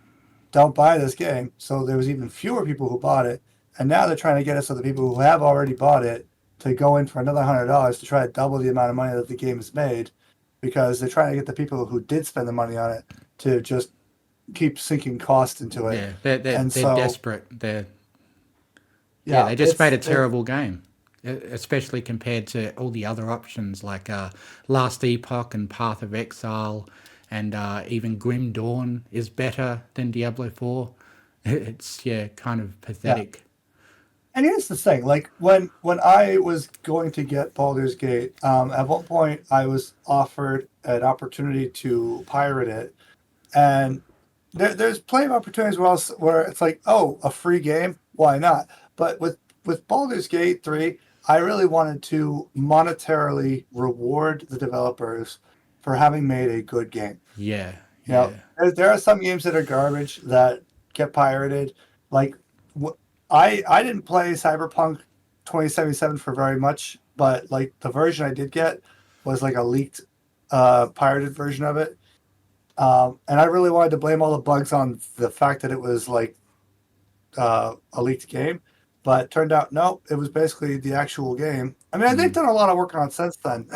don't buy this game. So there was even fewer people who bought it. And now they're trying to get it so the people who have already bought it to go in for another $100 to try to double the amount of money that the game has made, because they're trying to get the people who did spend the money on it to just keep sinking cost into it. Yeah, they're desperate. They just made a terrible game, especially compared to all the other options like Last Epoch and Path of Exile, and even Grim Dawn is better than Diablo 4. It's kind of pathetic. And here's the thing: like when I was going to get Baldur's Gate, at one point I was offered an opportunity to pirate it, and there's plenty of opportunities where it's like, oh, a free game, why not? But with Baldur's Gate 3, I really wanted to monetarily reward the developers for having made a good game. Yeah. You know, there are some games that are garbage that get pirated. Like, I didn't play Cyberpunk 2077 for very much, but like the version I did get was like a leaked, pirated version of it. And I really wanted to blame all the bugs on the fact that it was like a leaked game. But it turned out, no, it was basically the actual game. I mean, they've done a lot of work on it since then.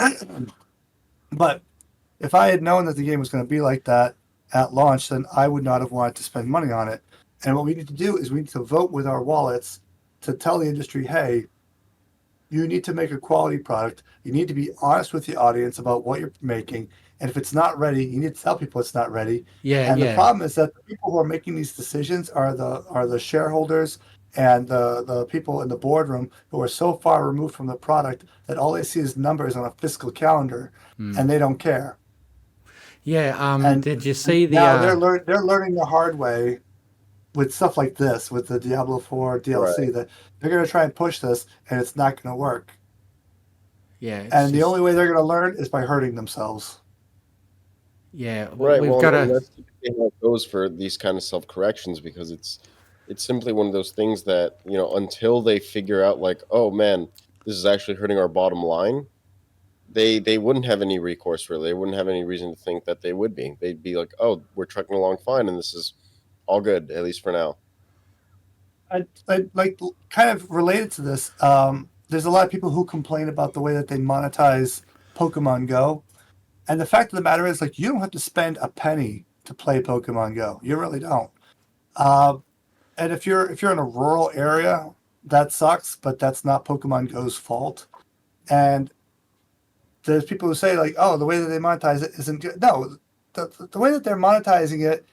But if I had known that the game was going to be like that at launch, then I would not have wanted to spend money on it. And what we need to do is we need to vote with our wallets to tell the industry, hey, you need to make a quality product. You need to be honest with the audience about what you're making. And if it's not ready, you need to tell people it's not ready. Yeah, And the yeah. problem is that the people who are making these decisions are the shareholders and the people in the boardroom who are so far removed from the product that all they see is numbers on a fiscal calendar, and they don't care. Yeah, And did you see the now they're learning the hard way with stuff like this, with the Diablo 4 DLC, Right. that they're going to try and push this, and it's not going to work. yeah, it's And the just only way they're going to learn is by hurting themselves. yeah, Right. we've Well, got and to that's typically how it goes for these kind of self corrections, because it's simply one of those things that, until they figure out like, oh man, this is actually hurting our bottom line, they wouldn't have any recourse really. They wouldn't have any reason to think that they would be. They'd be like, oh, we're trucking along fine, and this is all good, at least for now. I like kind of related to this. There's a lot of people who complain about the way that they monetize Pokemon Go, and the fact of the matter is, like, you don't have to spend a penny to play Pokemon Go. You really don't. Uh, and if you're in a rural area, that sucks, but that's not Pokemon Go's fault. And there's people who say like, oh, the way that they monetize it isn't good. No, the way that they're monetizing it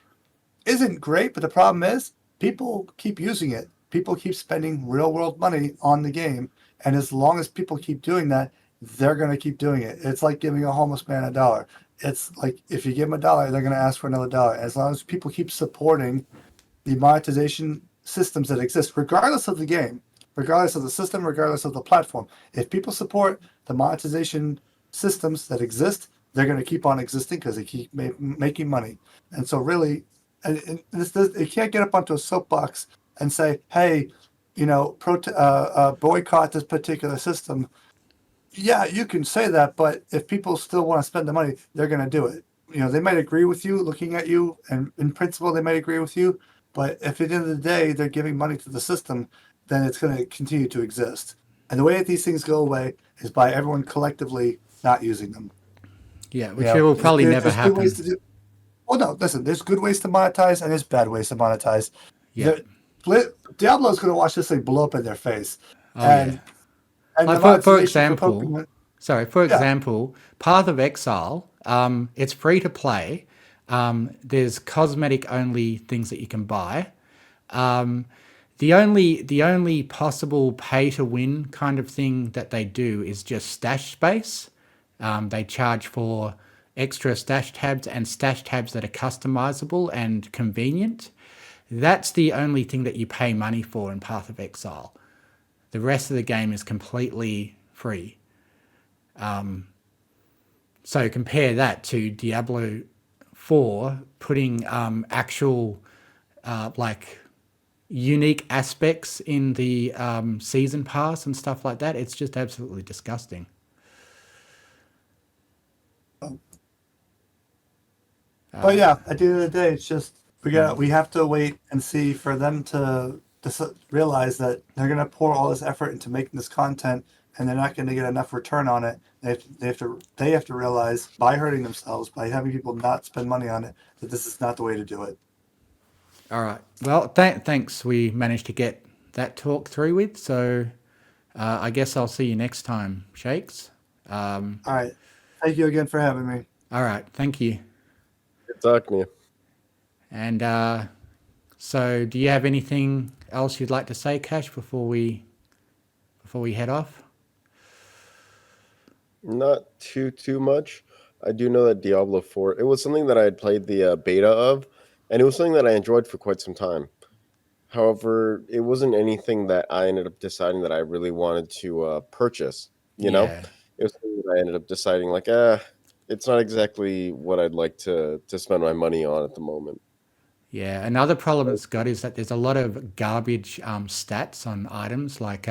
isn't great, but the problem is people keep using it. People keep spending real world money on the game. And as long as people keep doing that, they're going to keep doing it. It's like giving a homeless man $1. It's like if you give them $1, they're going to ask for another dollar. As long as people keep supporting the monetization systems that exist, regardless of the game, regardless of the system, regardless of the platform, if people support the monetization systems that exist, they're going to keep on existing because they keep making money. And so, really, you can't get up onto a soapbox and say, "Hey, boycott this particular system." Yeah, you can say that, but if people still want to spend the money, they're going to do it. They might agree with you, looking at you, and in principle, they might agree with you. But if at the end of the day they're giving money to the system, then it's going to continue to exist. And the way that these things go away is by everyone collectively not using them. yeah, which will probably never There's good ways happen. to do. Well, no, listen. There's good ways to monetize, and there's bad ways to monetize. Yeah. Diablo's going to watch this thing blow up in their face, Oh yeah. and the Like for monetization for example, Pokemon. for Yeah, example, Path of Exile, it's free to play. There's cosmetic only things that you can buy. Um, the only possible pay to win kind of thing that they do is just stash space. They charge for extra stash tabs and stash tabs that are customizable and convenient. That's the only thing that you pay money for in Path of Exile. The rest of the game is completely free. So compare that to Diablo 4 putting actual like unique aspects in the season pass and stuff like that. It's just absolutely disgusting. but yeah, at the end of the day, it's just we have to wait and see for them to realize that they're going to pour all this effort into making this content, and they're not going to get enough return on it. They have to realize, by hurting themselves, by having people not spend money on it, that this is not the way to do it. All right. Well, thanks. We managed to get that talk through with. So I guess I'll see you next time, Shakes. All right. Thank you again for having me. All right. Thank you. Good talking to you. And so, do you have anything else you'd like to say, Cash, before we head off? Not too much. I do know that Diablo 4, it was something that I had played the beta of, and it was something that I enjoyed for quite some time. However, it wasn't anything that I ended up deciding that I really wanted to purchase. Yeah. It was something that I ended up deciding like, it's not exactly what I'd like to spend my money on at the moment. Yeah, another problem it's got is that there's a lot of garbage stats on items, like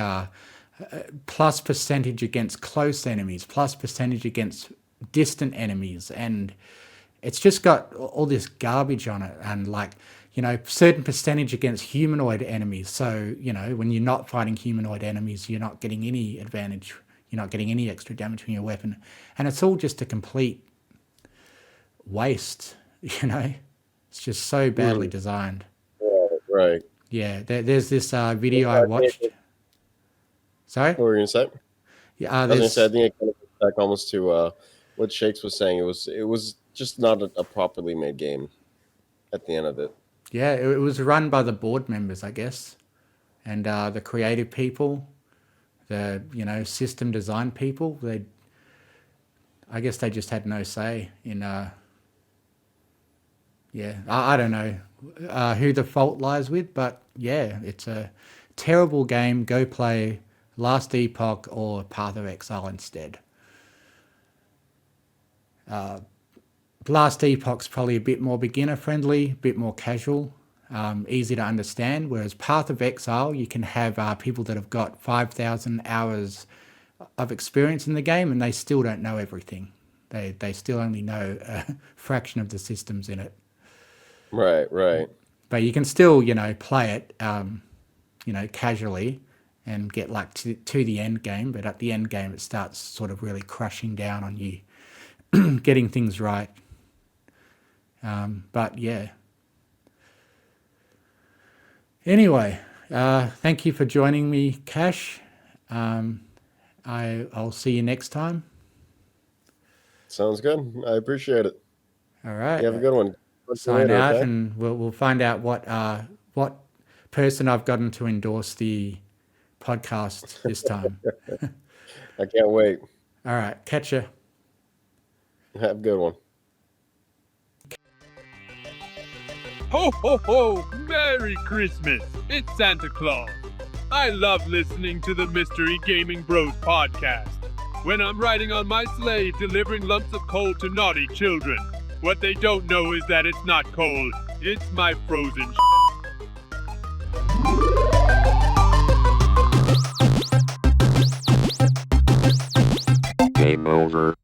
plus percentage against close enemies, plus percentage against distant enemies, and it's just got all this garbage on it. And like certain percentage against humanoid enemies. So, when you're not fighting humanoid enemies, you're not getting any advantage. You're not getting any extra damage from your weapon. And it's all just a complete waste, It's just so badly designed. Right. Yeah, there's this video I watched. Sorry? What were you going to say? Yeah, I was going to say, I think it kind of goes back almost to what Shakes was saying. It was just not a properly made game at the end of it. Yeah, it was run by the board members, I guess, and the creative people, the system design people. I guess they just had no say in. I don't know who the fault lies with, but yeah, it's a terrible game. Go play Last Epoch or Path of Exile instead. Last Epoch's probably a bit more beginner friendly, a bit more casual, easy to understand, whereas Path of Exile, you can have people that have got 5,000 hours of experience in the game and they still don't know everything. They still only know a fraction of the systems in it. Right. But you can still, play it, casually and get like to the end game. But at the end game, it starts sort of really crushing down on you, getting things right. But yeah. Anyway, thank you for joining me, Cash. I'll see you next time. Sounds good. I appreciate it. All right. You have a good one. Sign out, and we'll find out what person I've gotten to endorse the podcast this time. I can't wait. All right, catch ya. Have a good one. Ho, ho, ho! Merry Christmas! It's Santa Claus. I love listening to the Mystery Gaming Bros podcast. When I'm riding on my sleigh delivering lumps of coal to naughty children. What they don't know is that it's not cold. It's my frozen Game over.